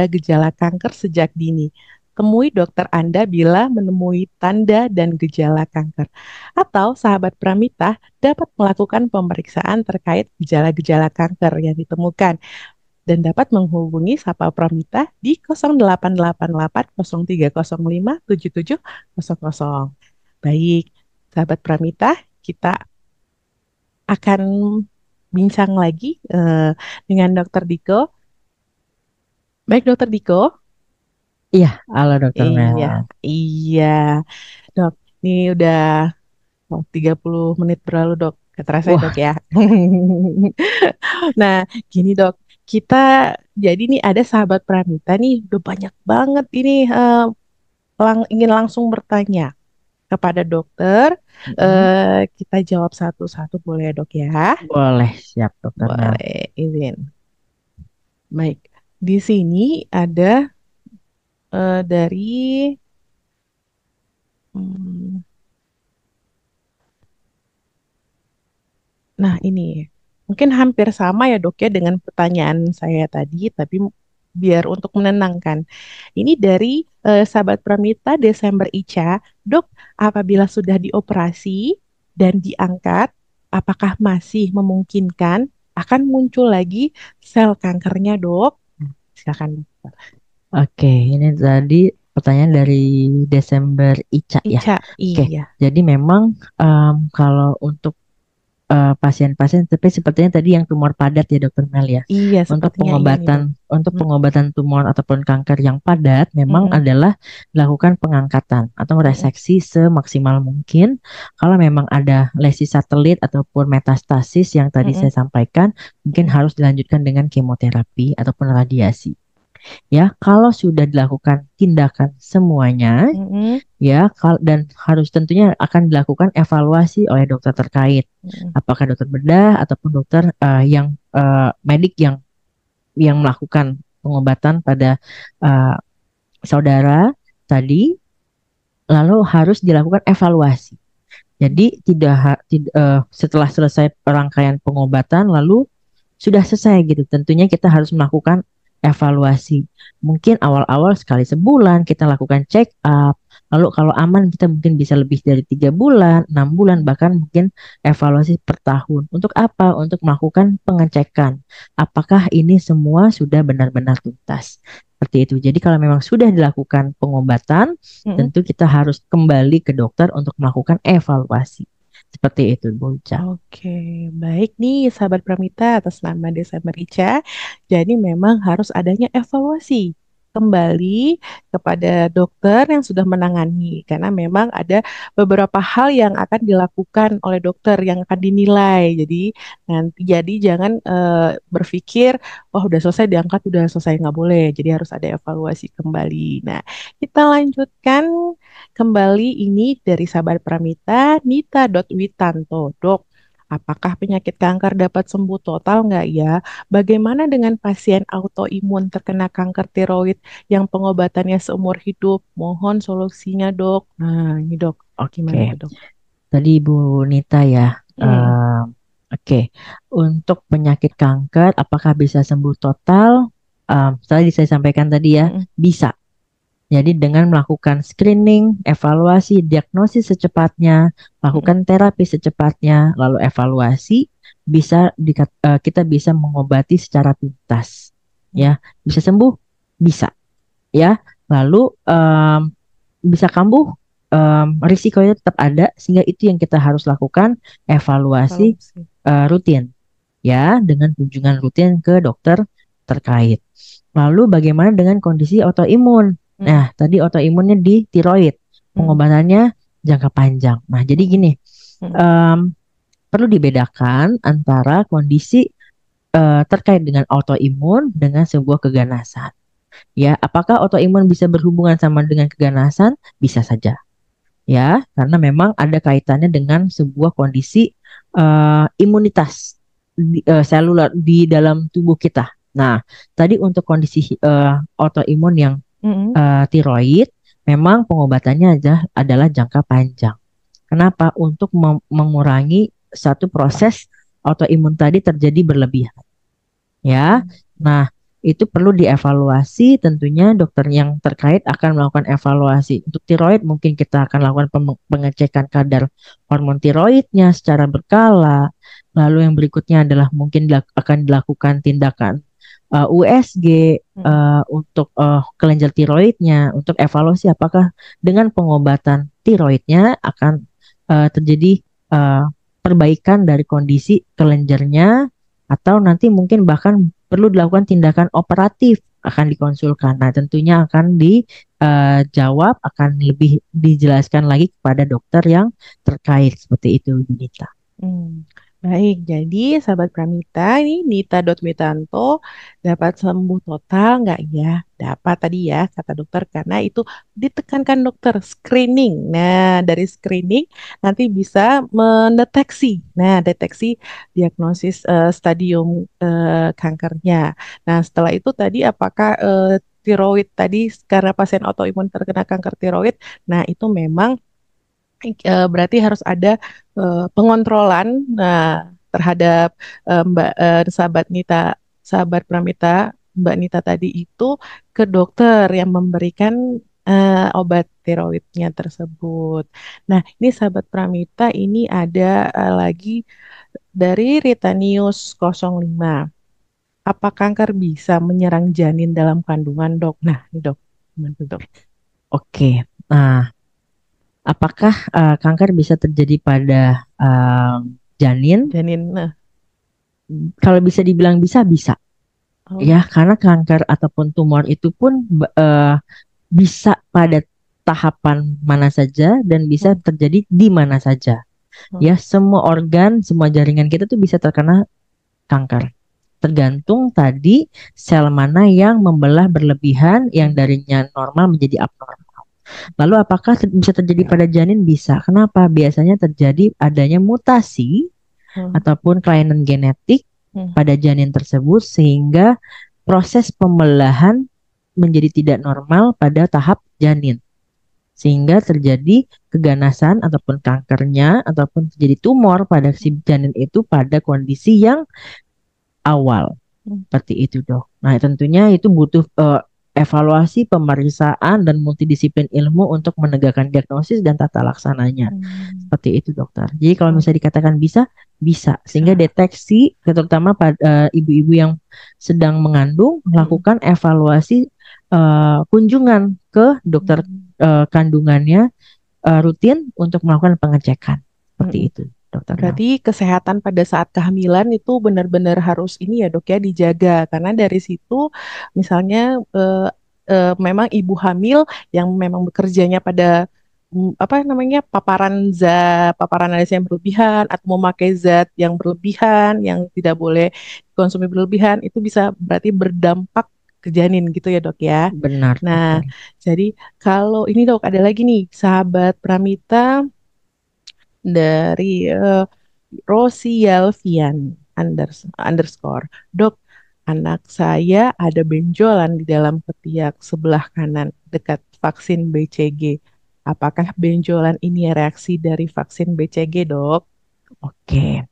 gejala kanker sejak dini. temui dokter Anda bila menemui tanda dan gejala kanker. Atau sahabat Pramita dapat melakukan pemeriksaan terkait gejala-gejala kanker yang ditemukan dan dapat menghubungi Sapa Pramita di 0888 0305 7700. Baik, sahabat Pramita, kita akan bincang lagi dengan Dokter Diko. Baik, Dokter Diko. Iya, halo Dokter Mel. Iya, Dok. Ini udah 30 menit berlalu, Dok. Gak terasa ya, Wah. Dok ya. Nah, gini, Dok. Kita jadi nih ada sahabat Pramita nih udah banyak banget ini ingin langsung bertanya kepada dokter. Kita jawab satu-satu boleh ya, Dok ya? Boleh, siap Dokter Mel. Boleh, izin. Baik, di sini ada dari nah ini mungkin hampir sama ya, Dok ya, dengan pertanyaan saya tadi, tapi biar untuk menenangkan. Ini dari sahabat Pramita Desember Ica. Dok, apabila sudah dioperasi dan diangkat, apakah masih memungkinkan akan muncul lagi sel kankernya, Dok? Silakan, Dokter. Oke, ini tadi pertanyaan dari Desember Ica ya. Ica, Oke, iya. jadi memang kalau untuk pasien-pasien, tapi sepertinya tadi yang tumor padat ya Dokter Mel ya. Iya, Untuk sepertinya iya nih, Dok. untuk pengobatan tumor ataupun kanker yang padat memang adalah dilakukan pengangkatan atau reseksi semaksimal mungkin. Kalau memang ada lesi satelit ataupun metastasis yang tadi saya sampaikan, mungkin harus dilanjutkan dengan kemoterapi ataupun radiasi. Ya, kalau sudah dilakukan tindakan semuanya, ya, dan harus tentunya akan dilakukan evaluasi oleh dokter terkait, apakah dokter bedah ataupun dokter yang medik yang melakukan pengobatan pada saudara tadi, lalu harus dilakukan evaluasi. Jadi setelah selesai rangkaian pengobatan lalu sudah selesai gitu, tentunya kita harus melakukan evaluasi. Mungkin awal-awal sekali sebulan kita lakukan check up. Lalu kalau aman kita mungkin bisa lebih dari 3 bulan, 6 bulan, bahkan mungkin evaluasi per tahun. Untuk apa? Untuk melakukan pengecekan. Apakah ini semua sudah benar-benar tuntas? Seperti itu. Jadi kalau memang sudah dilakukan pengobatan, tentu kita harus kembali ke dokter untuk melakukan evaluasi. Seperti itu, Bu Ica. Oke, baik nih sahabat Pramita, atas nama Desember Ica. Jadi memang harus adanya evaluasi kembali kepada dokter yang sudah menangani, karena memang ada beberapa hal yang akan dilakukan oleh dokter yang akan dinilai. Jadi jangan berpikir oh udah selesai diangkat udah selesai, nggak boleh. Jadi harus ada evaluasi kembali. Nah, kita lanjutkan kembali ini dari sahabat Pramita Nita.Witanto. Dok, apakah penyakit kanker dapat sembuh total nggak ya? Bagaimana dengan pasien autoimun terkena kanker tiroid yang pengobatannya seumur hidup? Mohon solusinya, Dok. Nah, ini Dok, gimana tuh, Dok? Tadi Ibu Nita ya. Oke, untuk penyakit kanker apakah bisa sembuh total? Tadi saya sampaikan tadi ya, bisa. Jadi dengan melakukan screening, evaluasi, diagnosis secepatnya, lakukan terapi secepatnya, lalu evaluasi, kita bisa mengobati secara tuntas. Ya, bisa sembuh, bisa. Ya, lalu bisa kambuh, risikonya tetap ada, sehingga itu yang kita harus lakukan, evaluasi rutin, ya, dengan kunjungan rutin ke dokter terkait. Lalu bagaimana dengan kondisi autoimun? Nah, tadi autoimunnya di tiroid, pengobatannya jangka panjang. Nah, jadi gini, perlu dibedakan antara kondisi terkait dengan autoimun dengan sebuah keganasan. Ya, apakah autoimun bisa berhubungan sama dengan keganasan? Bisa saja. Ya, karena memang ada kaitannya dengan sebuah kondisi imunitas seluler di dalam tubuh kita. Nah, tadi untuk kondisi autoimun yang tiroid, memang pengobatannya adalah jangka panjang. Kenapa? Untuk mengurangi satu proses autoimun tadi terjadi berlebihan. Ya, nah itu perlu dievaluasi. Tentunya dokter yang terkait akan melakukan evaluasi. Untuk tiroid mungkin kita akan lakukan pengecekan kadar hormon tiroidnya secara berkala. Lalu yang berikutnya adalah mungkin akan dilakukan tindakan USG untuk kelenjar tiroidnya, untuk evaluasi apakah dengan pengobatan tiroidnya akan terjadi perbaikan dari kondisi kelenjarnya, atau nanti mungkin bahkan perlu dilakukan tindakan operatif, akan dikonsulkan. Nah, tentunya akan dijawab, akan lebih dijelaskan lagi kepada dokter yang terkait seperti itu, Junita. Baik, jadi sahabat Pramita, ini Nita.Witanto dapat sembuh total nggak ya? Dapat tadi ya, kata dokter, karena itu ditekankan dokter, screening. Nah, dari screening nanti bisa mendeteksi. Nah, deteksi diagnosis stadium kankernya. Nah, setelah itu tadi apakah tiroid tadi, karena pasien autoimun terkena kanker tiroid, nah itu memang berarti harus ada pengontrolan terhadap sahabat Nita, sahabat Pramita, Mbak Nita tadi itu ke dokter yang memberikan obat tiroidnya tersebut. Nah, ini sahabat Pramita, ini ada lagi dari Ritanius 05. Apa kanker bisa menyerang janin dalam kandungan, dok? Nah, ini dok, gimana tuh, dok? Oke, nah, apakah kanker bisa terjadi pada janin? Janin, nah. Kalau bisa dibilang bisa, Oh. ya, karena kanker ataupun tumor itu pun bisa pada tahapan mana saja dan bisa terjadi di mana saja. Ya, semua organ, semua jaringan kita tuh bisa terkena kanker. Tergantung tadi sel mana yang membelah berlebihan, yang darinya normal menjadi abnormal. Lalu apakah bisa terjadi pada janin? Bisa. Kenapa? Biasanya terjadi adanya mutasi ataupun kelainan genetik pada janin tersebut, sehingga proses pembelahan menjadi tidak normal pada tahap janin, sehingga terjadi keganasan ataupun kankernya ataupun terjadi tumor pada si janin itu pada kondisi yang awal. Seperti itu, dok. Nah, tentunya itu butuh evaluasi, pemeriksaan, dan multidisiplin ilmu untuk menegakkan diagnosis dan tata laksananya. Seperti itu, dokter. Jadi kalau misalnya dikatakan bisa. Sehingga deteksi, terutama pada ibu-ibu yang sedang mengandung, melakukan evaluasi kunjungan ke dokter kandungannya rutin untuk melakukan pengecekan. Seperti itu, dokter. Berarti kesehatan pada saat kehamilan itu benar-benar harus ini ya, dok ya, dijaga, karena dari situ misalnya memang ibu hamil yang memang bekerjanya pada apa namanya paparan radiasi yang berlebihan atau memakai zat yang berlebihan yang tidak boleh konsumsi berlebihan, itu bisa berarti berdampak ke janin gitu ya, dok ya. Benar. Nah, jadi kalau ini, dok, ada lagi nih sahabat Pramita dari Rosialvian underscore. Dok, anak saya ada benjolan di dalam ketiak sebelah kanan dekat vaksin BCG. Apakah benjolan ini reaksi dari vaksin BCG, dok? Oke.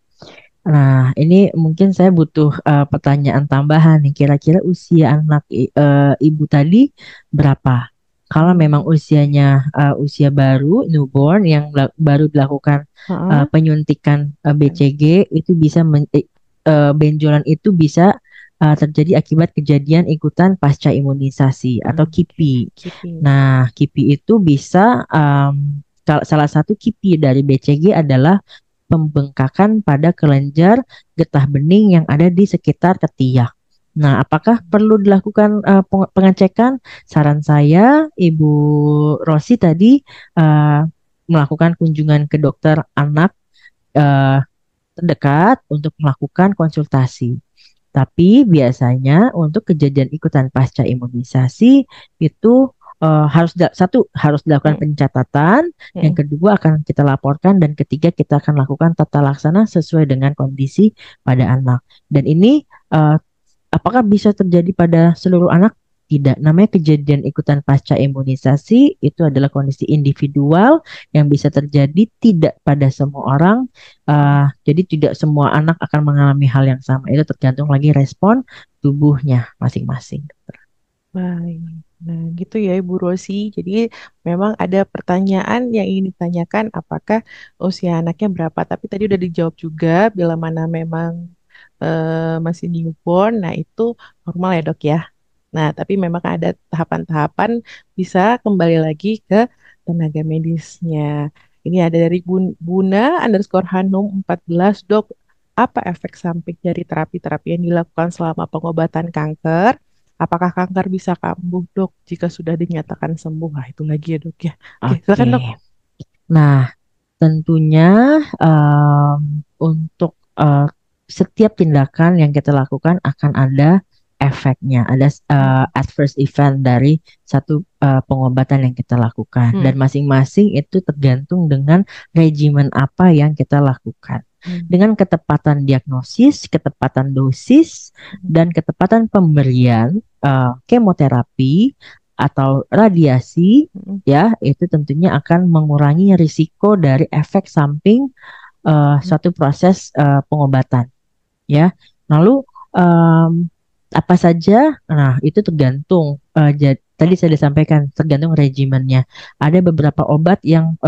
Nah, ini mungkin saya butuh pertanyaan tambahan nih. Kira-kira usia anak ibu tadi berapa? Kalau memang usianya usia baru, newborn, yang baru dilakukan penyuntikan BCG, itu bisa benjolan itu bisa terjadi akibat kejadian ikutan pasca imunisasi atau KIPI. Nah, KIPI itu bisa salah satu KIPI dari BCG adalah pembengkakan pada kelenjar getah bening yang ada di sekitar ketiak. Nah, apakah perlu dilakukan pengecekan? Saran saya, Ibu Rosi tadi melakukan kunjungan ke dokter anak terdekat untuk melakukan konsultasi. Tapi biasanya untuk kejadian ikutan pasca imunisasi itu harus dilakukan pencatatan, yang kedua akan kita laporkan, dan ketiga kita akan lakukan tata laksana sesuai dengan kondisi pada anak. Dan ini apakah bisa terjadi pada seluruh anak? Tidak. Namanya kejadian ikutan pasca imunisasi itu adalah kondisi individual yang bisa terjadi tidak pada semua orang. Jadi tidak semua anak akan mengalami hal yang sama. Itu tergantung lagi respon tubuhnya masing-masing. Baik. Nah, gitu ya Ibu Rosi. Jadi memang ada pertanyaan yang ingin ditanyakan apakah usia anaknya berapa. Tapi tadi udah dijawab juga bila mana memang masih newborn. Nah, itu normal ya Dok ya. Nah, tapi memang ada tahapan-tahapan bisa kembali lagi ke tenaga medisnya. Ini ada dari Buna underscore Hanum 14 Dok. Apa efek samping dari terapi-terapi yang dilakukan selama pengobatan kanker? Apakah kanker bisa kambuh, Dok, jika sudah dinyatakan sembuh? Nah, itu lagi ya, Dok ya. Oke, silakan, Dok. Oke. Nah, tentunya untuk setiap tindakan yang kita lakukan akan ada efeknya, ada adverse event dari satu pengobatan yang kita lakukan, dan masing-masing itu tergantung dengan regimen apa yang kita lakukan. Dengan ketepatan diagnosis, ketepatan dosis, dan ketepatan pemberian kemoterapi atau radiasi, ya itu tentunya akan mengurangi risiko dari efek samping suatu proses pengobatan, ya. Lalu apa saja? Nah, itu tergantung. Tadi saya disampaikan tergantung regimennya. Ada beberapa obat yang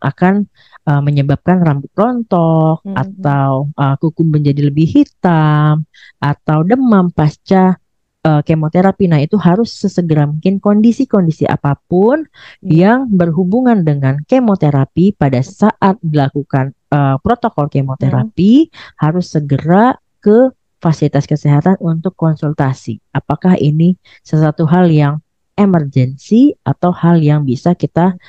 akan menyebabkan rambut rontok atau kuku menjadi lebih hitam atau demam pasca kemoterapi. Nah, itu harus sesegera mungkin kondisi-kondisi apapun yang berhubungan dengan kemoterapi pada saat dilakukan protokol kemoterapi harus segera ke fasilitas kesehatan untuk konsultasi. Apakah ini sesuatu hal yang emergency atau hal yang bisa kita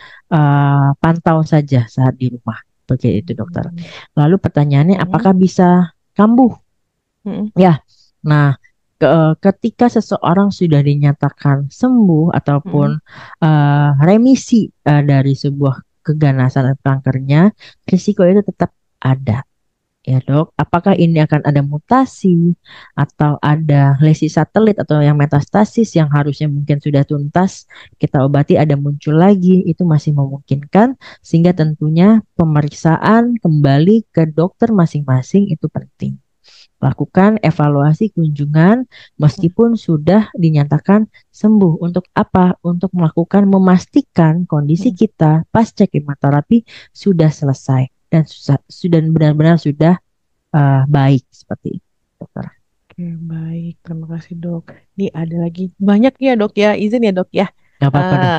pantau saja saat di rumah. Begitu, dokter. Lalu pertanyaannya, apakah bisa kambuh? Ya, nah ketika seseorang sudah dinyatakan sembuh ataupun remisi dari sebuah keganasan kankernya, risiko itu tetap ada. Ya dok, apakah ini akan ada mutasi atau ada lesi satelit atau yang metastasis yang harusnya mungkin sudah tuntas kita obati ada muncul lagi, itu masih memungkinkan, sehingga tentunya pemeriksaan kembali ke dokter masing-masing itu penting. Lakukan evaluasi kunjungan meskipun sudah dinyatakan sembuh. Untuk apa? Untuk memastikan kondisi kita pasca kemoterapi sudah selesai dan sudah benar-benar sudah baik seperti itu, dokter. Oke, baik. Terima kasih, Dok. Ini ada lagi banyak ya, Dok ya. Izin ya, Dok ya. Gak apa-apa, Dok.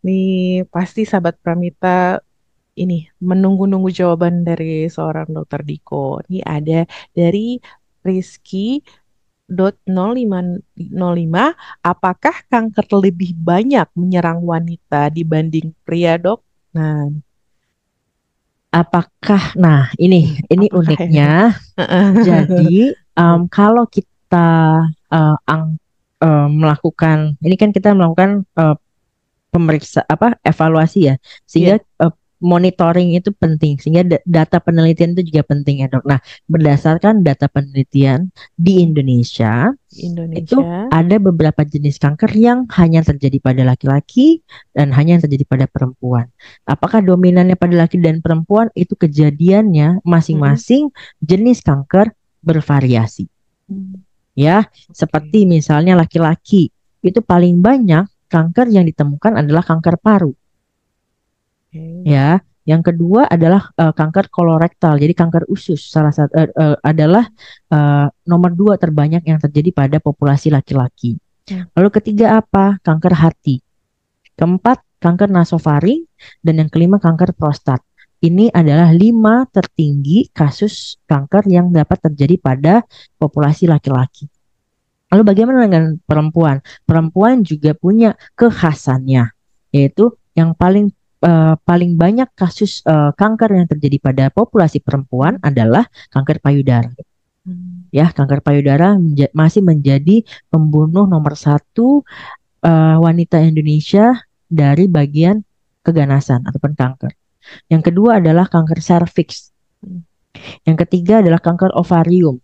Nih pasti sahabat Pramita ini menunggu-nunggu jawaban dari seorang dokter Diko. Ini ada dari Rizky dot 0505, apakah kanker lebih banyak menyerang wanita dibanding pria, Dok? Nah, apakah, nah ini uniknya. Jadi kalau kita melakukan, ini kan kita melakukan evaluasi ya, sehingga monitoring itu penting, sehingga data penelitian itu juga penting ya dok. Nah, berdasarkan data penelitian di Indonesia itu ada beberapa jenis kanker yang hanya terjadi pada laki-laki dan hanya terjadi pada perempuan. Apakah dominannya pada laki dan perempuan? Itu kejadiannya masing-masing jenis kanker bervariasi. Ya, seperti misalnya laki-laki itu paling banyak kanker yang ditemukan adalah kanker paru. Ya, yang kedua adalah kanker kolorektal, jadi kanker usus salah satu adalah nomor 2 terbanyak yang terjadi pada populasi laki-laki. Lalu ketiga apa? Kanker hati. Keempat kanker nasofaring dan yang kelima kanker prostat. Ini adalah 5 tertinggi kasus kanker yang dapat terjadi pada populasi laki-laki. Lalu bagaimana dengan perempuan? Perempuan juga punya kekhasannya, yaitu yang paling banyak kasus kanker yang terjadi pada populasi perempuan adalah kanker payudara. Ya, kanker payudara masih menjadi pembunuh nomor 1 wanita Indonesia dari bagian keganasan ataupun kanker. Yang kedua adalah kanker serviks. Yang ketiga adalah kanker ovarium.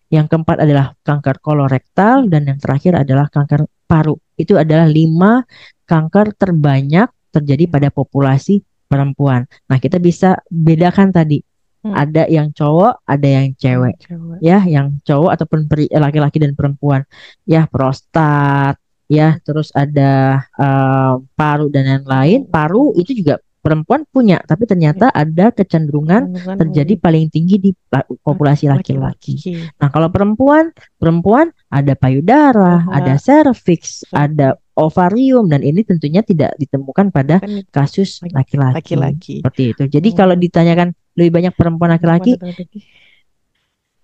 Yang keempat adalah kanker kolorektal dan yang terakhir adalah kanker paru. Itu adalah 5 kanker terbanyak terjadi pada populasi perempuan. Nah, kita bisa bedakan tadi. Ada yang cowok, ada yang cewek. Cewek. Ya, yang cowok ataupun laki-laki dan perempuan. Ya, prostat, ya, terus ada paru dan lain-lain. Paru itu juga perempuan punya, tapi ternyata ada kecenderungan terjadi paling tinggi di populasi laki-laki. Nah, kalau perempuan ada payudara, ada serviks, ada ovarium, dan ini tentunya tidak ditemukan pada kasus laki-laki. Seperti itu. Jadi kalau ditanyakan lebih banyak perempuan laki-laki,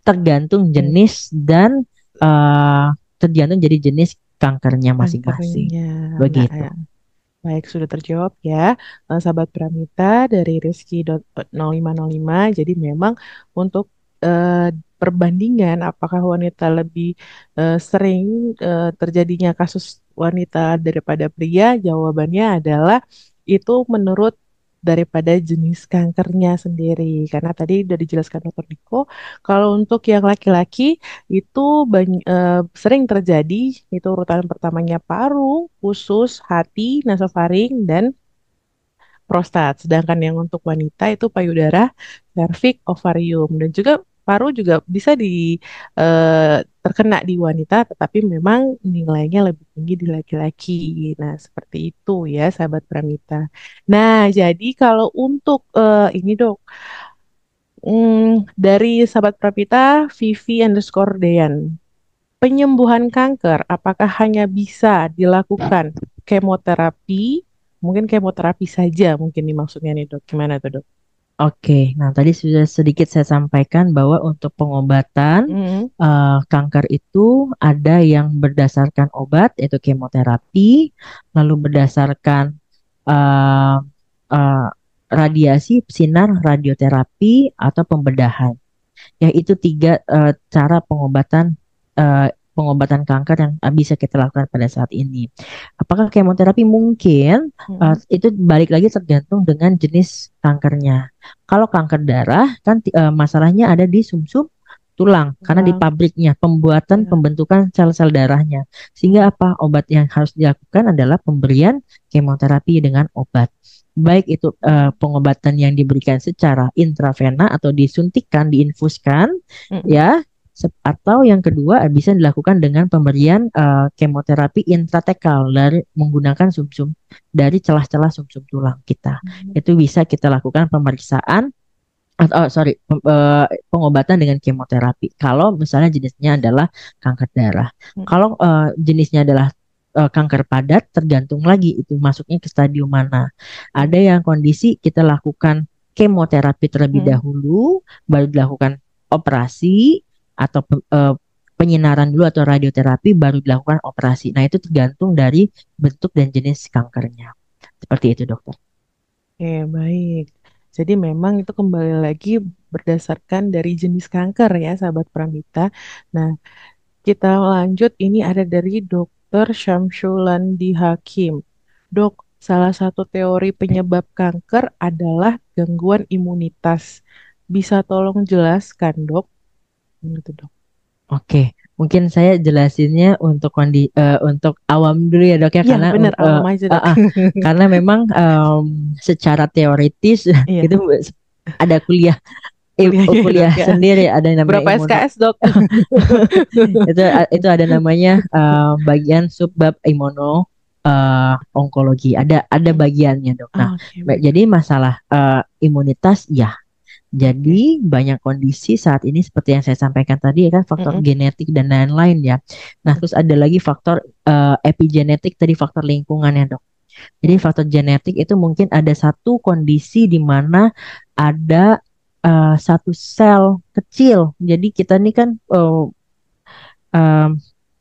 tergantung jenis dan tergantung jadi jenis kankernya masing-masing. Begitu. Nah, baik, sudah terjawab ya, sahabat Pramita dari Rizky 0505. Jadi memang untuk perbandingan apakah wanita lebih sering terjadinya kasus wanita daripada pria, jawabannya adalah itu menurut daripada jenis kankernya sendiri. Karena tadi sudah dijelaskan Dr. Diko, kalau untuk yang laki-laki itu sering terjadi, itu urutan pertamanya paru, usus, hati, nasofaring, dan prostat. Sedangkan yang untuk wanita itu payudara, serviks, ovarium, dan juga paru juga bisa terkena di wanita, tetapi memang nilainya lebih tinggi di laki-laki. Nah, seperti itu ya, sahabat Pramita. Nah, jadi kalau untuk ini dok, dari sahabat Pramita, Vivi_Dean, penyembuhan kanker, apakah hanya bisa dilakukan kemoterapi? Mungkin kemoterapi saja mungkin dimaksudnya nih dok. Gimana tuh dok? Oke, nah tadi sudah sedikit saya sampaikan bahwa untuk pengobatan kanker itu ada yang berdasarkan obat, yaitu kemoterapi, lalu berdasarkan radiasi, sinar radioterapi, atau pembedahan. Ya, itu 3 cara pengobatan kanker yang bisa kita lakukan pada saat ini. Apakah kemoterapi? Mungkin itu balik lagi tergantung dengan jenis kankernya. Kalau kanker darah kan masalahnya ada di sumsum tulang karena di pabriknya pembentukan sel-sel darahnya. Sehingga apa? Obat yang harus dilakukan adalah pemberian kemoterapi dengan obat. Baik itu pengobatan yang diberikan secara intravena atau disuntikkan, diinfuskan, ya. Atau yang kedua bisa dilakukan dengan pemberian kemoterapi intratekal dari menggunakan sumsum dari celah-celah sumsum tulang kita. Itu bisa kita lakukan pemeriksaan pengobatan dengan kemoterapi. Kalau misalnya jenisnya adalah kanker darah. Kalau jenisnya adalah kanker padat, tergantung lagi itu masuknya ke stadium mana. Ada yang kondisi kita lakukan kemoterapi terlebih dahulu, baru dilakukan operasi, atau penyinaran dulu atau radioterapi baru dilakukan operasi. Nah, itu tergantung dari bentuk dan jenis kankernya. Seperti itu, dokter. Oke, baik. Jadi memang itu kembali lagi berdasarkan dari jenis kanker ya, sahabat Pramita. Nah, kita lanjut. Ini ada dari Dr. Syamsulandi Hakim. Dok, salah satu teori penyebab kanker adalah gangguan imunitas. Bisa tolong jelaskan, dok? Gitu, dok. Oke, mungkin saya jelasinnya untuk untuk awam dulu ya dok ya, karena benar, awam aja, dok. karena memang secara teoritis itu ada kuliah sendiri, ada yang namanya berapa SKS dok? itu ada namanya bagian subbab imuno onkologi, ada bagiannya dok. Nah, jadi masalah imunitas ya. Jadi banyak kondisi saat ini seperti yang saya sampaikan tadi ya kan, faktor genetik dan lain-lain ya. Nah, terus ada lagi faktor epigenetik, tadi faktor lingkungan ya dok. Jadi faktor genetik itu mungkin ada satu kondisi di mana ada satu sel kecil. Jadi kita ini kan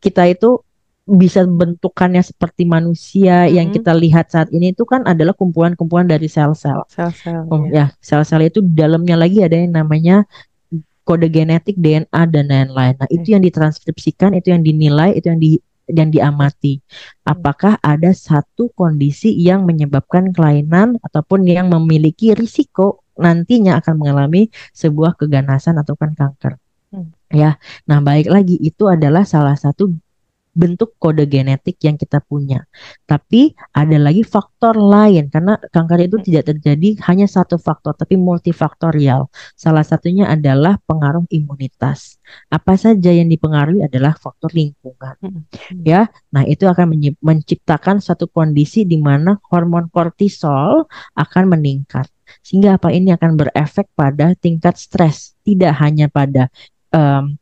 kita itu bisa bentukannya seperti manusia yang kita lihat saat ini itu kan adalah kumpulan-kumpulan dari sel-sel. Ya, sel-sel itu dalamnya lagi ada yang namanya kode genetik, DNA dan lain-lain. Nah, itu yang ditranskripsikan, itu yang dinilai, itu yang diamati. Apakah ada satu kondisi yang menyebabkan kelainan ataupun yang memiliki risiko nantinya akan mengalami sebuah keganasan atau kan kanker. ya. Nah, balik lagi itu adalah salah satu bentuk kode genetik yang kita punya. Tapi ada lagi faktor lain karena kanker itu tidak terjadi hanya satu faktor tapi multifaktorial. Salah satunya adalah pengaruh imunitas. Apa saja yang dipengaruhi adalah faktor lingkungan. Ya, nah itu akan menciptakan satu kondisi di mana hormon kortisol akan meningkat. Sehingga apa ini akan berefek pada tingkat stres, tidak hanya pada em,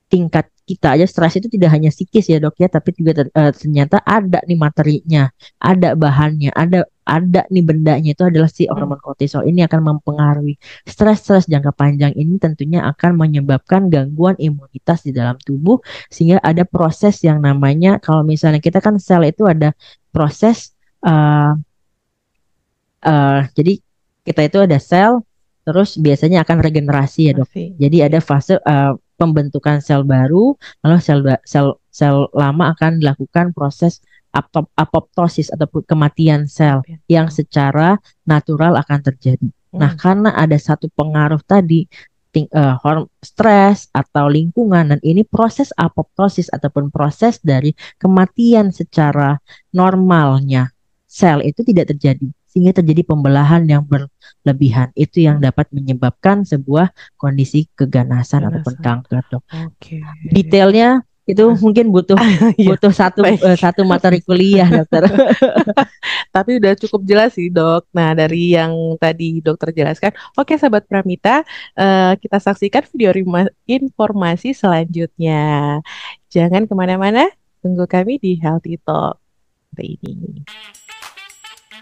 tingkat kita aja. Stres itu tidak hanya psikis ya dok ya, tapi juga ternyata ada nih materinya, ada bahannya, ada nih bendanya, itu adalah si hormon kortisol. Ini akan mempengaruhi stres jangka panjang. Ini tentunya akan menyebabkan gangguan imunitas di dalam tubuh, sehingga ada proses yang namanya, kalau misalnya kita kan sel itu ada proses uh, jadi kita itu ada sel, terus biasanya akan regenerasi ya dok. Jadi ada fase pembentukan sel baru, lalu sel lama akan dilakukan proses apoptosis atau kematian sel yang secara natural akan terjadi. Nah, karena ada satu pengaruh tadi, stres atau lingkungan, dan ini proses apoptosis ataupun proses dari kematian secara normalnya sel itu tidak terjadi, sehingga terjadi pembelahan yang berlebihan. Itu yang dapat menyebabkan sebuah kondisi keganasan ataupun kanker, dok. Detailnya itu mungkin butuh satu materi kuliah, dokter. Tapi udah cukup jelas sih dok. Nah, dari yang tadi dokter jelaskan, oke sahabat Pramita, kita saksikan video informasi selanjutnya. Jangan kemana-mana, tunggu kami di Healthy Talk hari ini.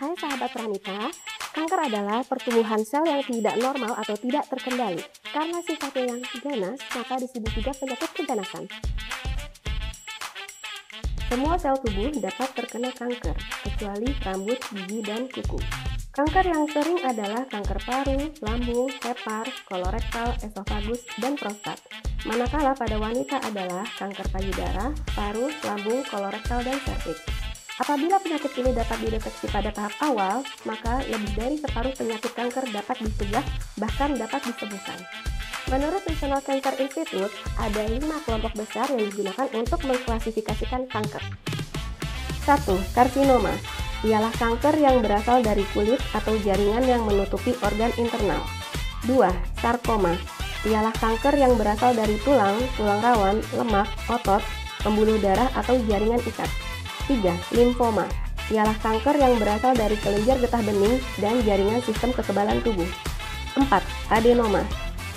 Hai sahabat Pramita, kanker adalah pertumbuhan sel yang tidak normal atau tidak terkendali. Karena sifatnya yang ganas, maka disebut juga penyakit keganasan. Semua sel tubuh dapat terkena kanker, kecuali rambut, gigi, dan kuku. Kanker yang sering adalah kanker paru, lambung, hepar, kolorektal, esofagus, dan prostat. Manakala pada wanita adalah kanker payudara, paru, lambung, kolorektal, dan serviks. Apabila penyakit ini dapat dideteksi pada tahap awal, maka lebih dari separuh penyakit kanker dapat dicegah, bahkan dapat disembuhkan. Menurut National Cancer Institute, ada 5 kelompok besar yang digunakan untuk mengklasifikasikan kanker. 1. Karsinoma, ialah kanker yang berasal dari kulit atau jaringan yang menutupi organ internal. 2. Sarkoma, ialah kanker yang berasal dari tulang, tulang rawan, lemak, otot, pembuluh darah atau jaringan ikat. 3. Limfoma, ialah kanker yang berasal dari kelenjar getah bening dan jaringan sistem kekebalan tubuh. 4. Adenoma,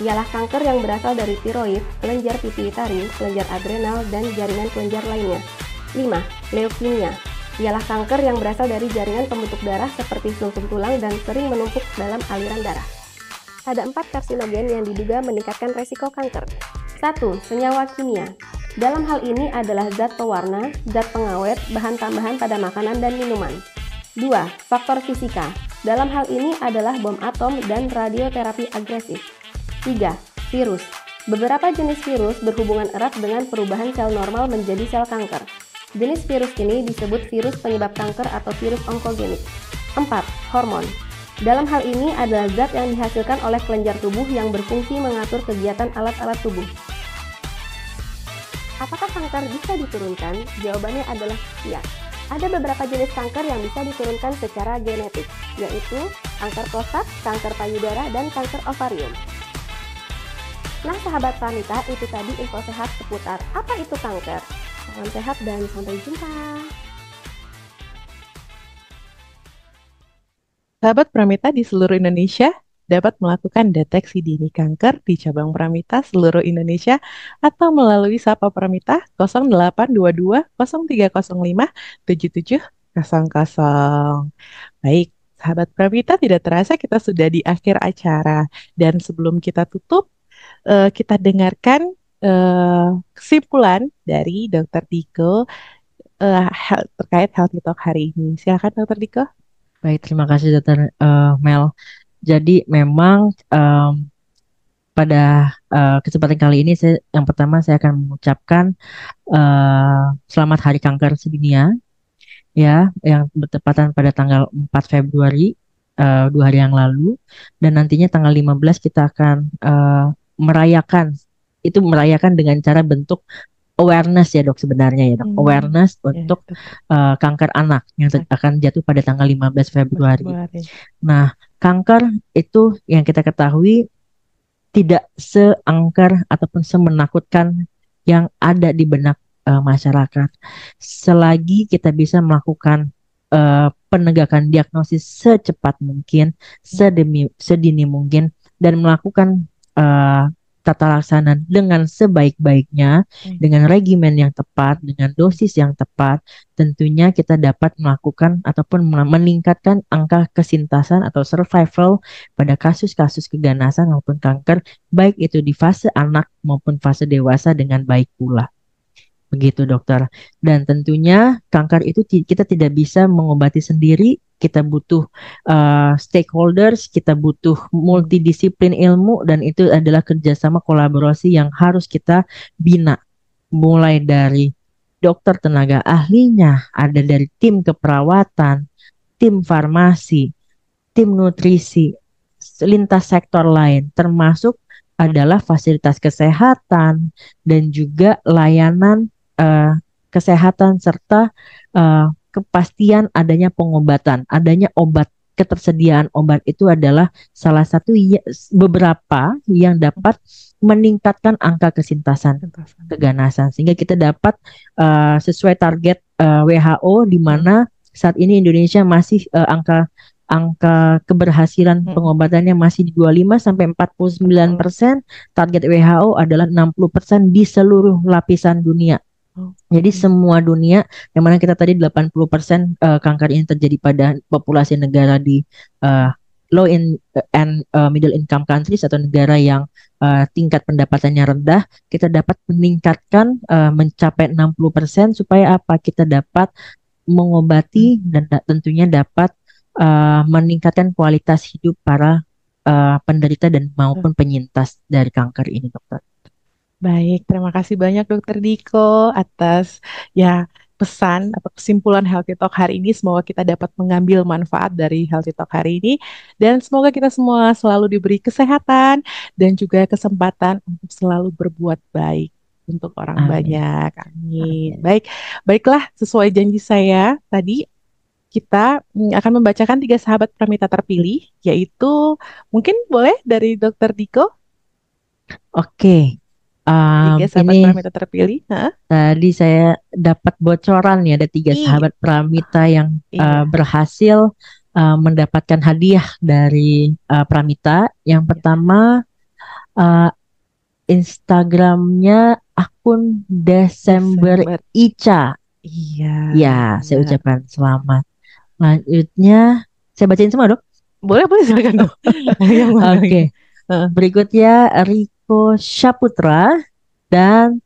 ialah kanker yang berasal dari tiroid, kelenjar pituitari, kelenjar adrenal, dan jaringan kelenjar lainnya. 5. Leukemia, ialah kanker yang berasal dari jaringan pembentuk darah seperti sumsum tulang dan sering menumpuk dalam aliran darah. Ada 4 karsinogen yang diduga meningkatkan resiko kanker. 1. Senyawa kimia. Dalam hal ini adalah zat pewarna, zat pengawet, bahan tambahan pada makanan dan minuman. 2. Faktor fisika. Dalam hal ini adalah bom atom dan radioterapi agresif. 3. Virus. Beberapa jenis virus berhubungan erat dengan perubahan sel normal menjadi sel kanker. Jenis virus ini disebut virus penyebab kanker atau virus onkogenik. 4. Hormon. Dalam hal ini adalah zat yang dihasilkan oleh kelenjar tubuh yang berfungsi mengatur kegiatan alat-alat tubuh. Apakah kanker bisa diturunkan? Jawabannya adalah ya. Ada beberapa jenis kanker yang bisa diturunkan secara genetik, yaitu kanker prostat, kanker payudara, dan kanker ovarium. Nah sahabat Pramita, itu tadi info sehat seputar apa itu kanker. Salam sehat dan sampai jumpa. Sahabat Pramita di seluruh Indonesia dapat melakukan deteksi dini kanker di cabang Pramita seluruh Indonesia atau melalui Sapa Pramita 0822 0305 7700. Baik, sahabat Pramita, tidak terasa kita sudah di akhir acara, dan sebelum kita tutup, kita dengarkan kesimpulan dari Dr. Diko terkait Healthy Talk hari ini. Silakan Dr. Diko. Baik, terima kasih Dr. Mel. Jadi memang pada kesempatan kali ini yang pertama saya akan mengucapkan selamat Hari Kanker Sedunia, ya, yang bertepatan pada tanggal 4 Februari 2 hari yang lalu, dan nantinya tanggal 15 kita akan merayakan itu merayakan dengan cara bentuk awareness ya dok sebenarnya ya dok. Awareness Ya, untuk dokter. kanker anak yang akan jatuh pada tanggal 15 Februari. Februari. Nah, kanker itu yang kita ketahui tidak seangker ataupun semenakutkan yang ada di benak masyarakat. Selagi kita bisa melakukan penegakan diagnosis secepat mungkin, sedini mungkin, dan melakukan tata laksana dengan sebaik-baiknya, dengan regimen yang tepat, dengan dosis yang tepat, tentunya kita dapat melakukan ataupun meningkatkan angka kesintasan atau survival pada kasus-kasus keganasan maupun kanker, baik itu di fase anak maupun fase dewasa dengan baik pula. Begitu dokter. Dan tentunya kanker itu kita tidak bisa mengobati sendiri. Kita butuh stakeholders, kita butuh multidisiplin ilmu, dan itu adalah kerjasama kolaborasi yang harus kita bina. Mulai dari dokter tenaga ahlinya, ada dari tim keperawatan, tim farmasi, tim nutrisi, lintas sektor lain, termasuk adalah fasilitas kesehatan dan juga layanan kesehatan serta kepastian adanya pengobatan, adanya obat. Ketersediaan obat itu adalah salah satu beberapa yang dapat meningkatkan angka kesintasan keganasan, sehingga kita dapat sesuai target WHO di mana saat ini Indonesia masih angka keberhasilan pengobatannya masih di 25 sampai 49%. Target WHO adalah 60% di seluruh lapisan dunia. Jadi semua dunia, yang mana kita tadi 80% kanker ini terjadi pada populasi negara di low and middle income countries atau negara yang tingkat pendapatannya rendah, kita dapat meningkatkan mencapai 60% supaya apa? Kita dapat mengobati dan tentunya dapat meningkatkan kualitas hidup para penderita dan maupun penyintas dari kanker ini, dokter. Baik, terima kasih banyak Dokter Diko atas pesan atau kesimpulan Healthy Talk hari ini. Semoga kita dapat mengambil manfaat dari Healthy Talk hari ini, dan semoga kita semua selalu diberi kesehatan dan juga kesempatan untuk selalu berbuat baik untuk orang banyak. Amin. Baiklah, sesuai janji saya tadi, kita akan membacakan 3 sahabat pramita terpilih, yaitu mungkin boleh dari Dokter Diko. Oke. 3 sahabat pramita terpilih. Tadi saya dapat bocoran ya, ada 3 sahabat pramita yang berhasil mendapatkan hadiah dari pramita. Yang pertama Instagramnya akun Desember Ica. Iya. Ya, saya ucapkan selamat. Selanjutnya saya bacain semua dok. Boleh silakan dok. Oke. Berikutnya Riko Syaputra dan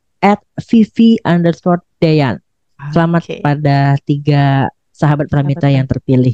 @vivi_dayan. Selamat pada 3 sahabat pramita yang terpilih.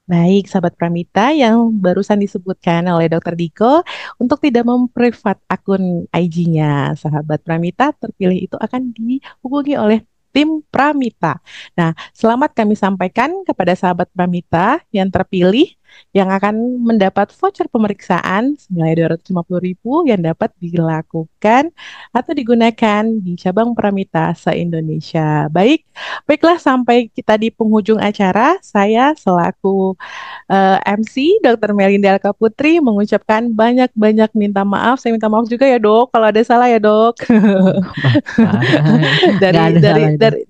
Baik, sahabat pramita yang barusan disebutkan oleh Dokter Diko, untuk tidak memprivat akun IG-nya sahabat pramita terpilih itu akan dihubungi oleh tim Pramita. Nah, selamat kami sampaikan kepada sahabat Pramita yang terpilih yang akan mendapat voucher pemeriksaan senilai 250.000 yang dapat dilakukan atau digunakan di cabang Pramita se-Indonesia. Baiklah, sampai kita di penghujung acara, saya selaku MC Dr. Melinda Alka Putri mengucapkan banyak-banyak minta maaf. Saya minta maaf juga ya dok kalau ada salah ya dok.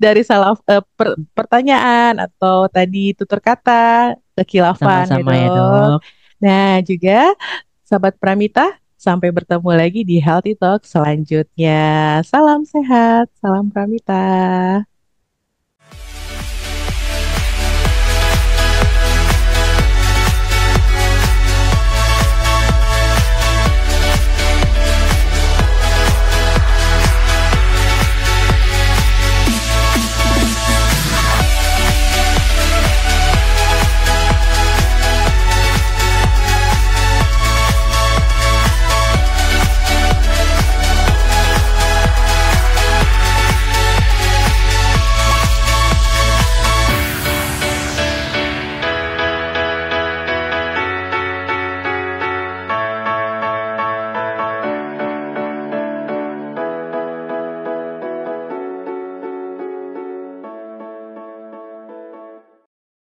dari salah pertanyaan atau tadi tutur kata, kekhilafan. Sama-sama ya dok. Nah juga sahabat Pramita, sampai bertemu lagi di Healthy Talk selanjutnya. Salam sehat, salam Pramita.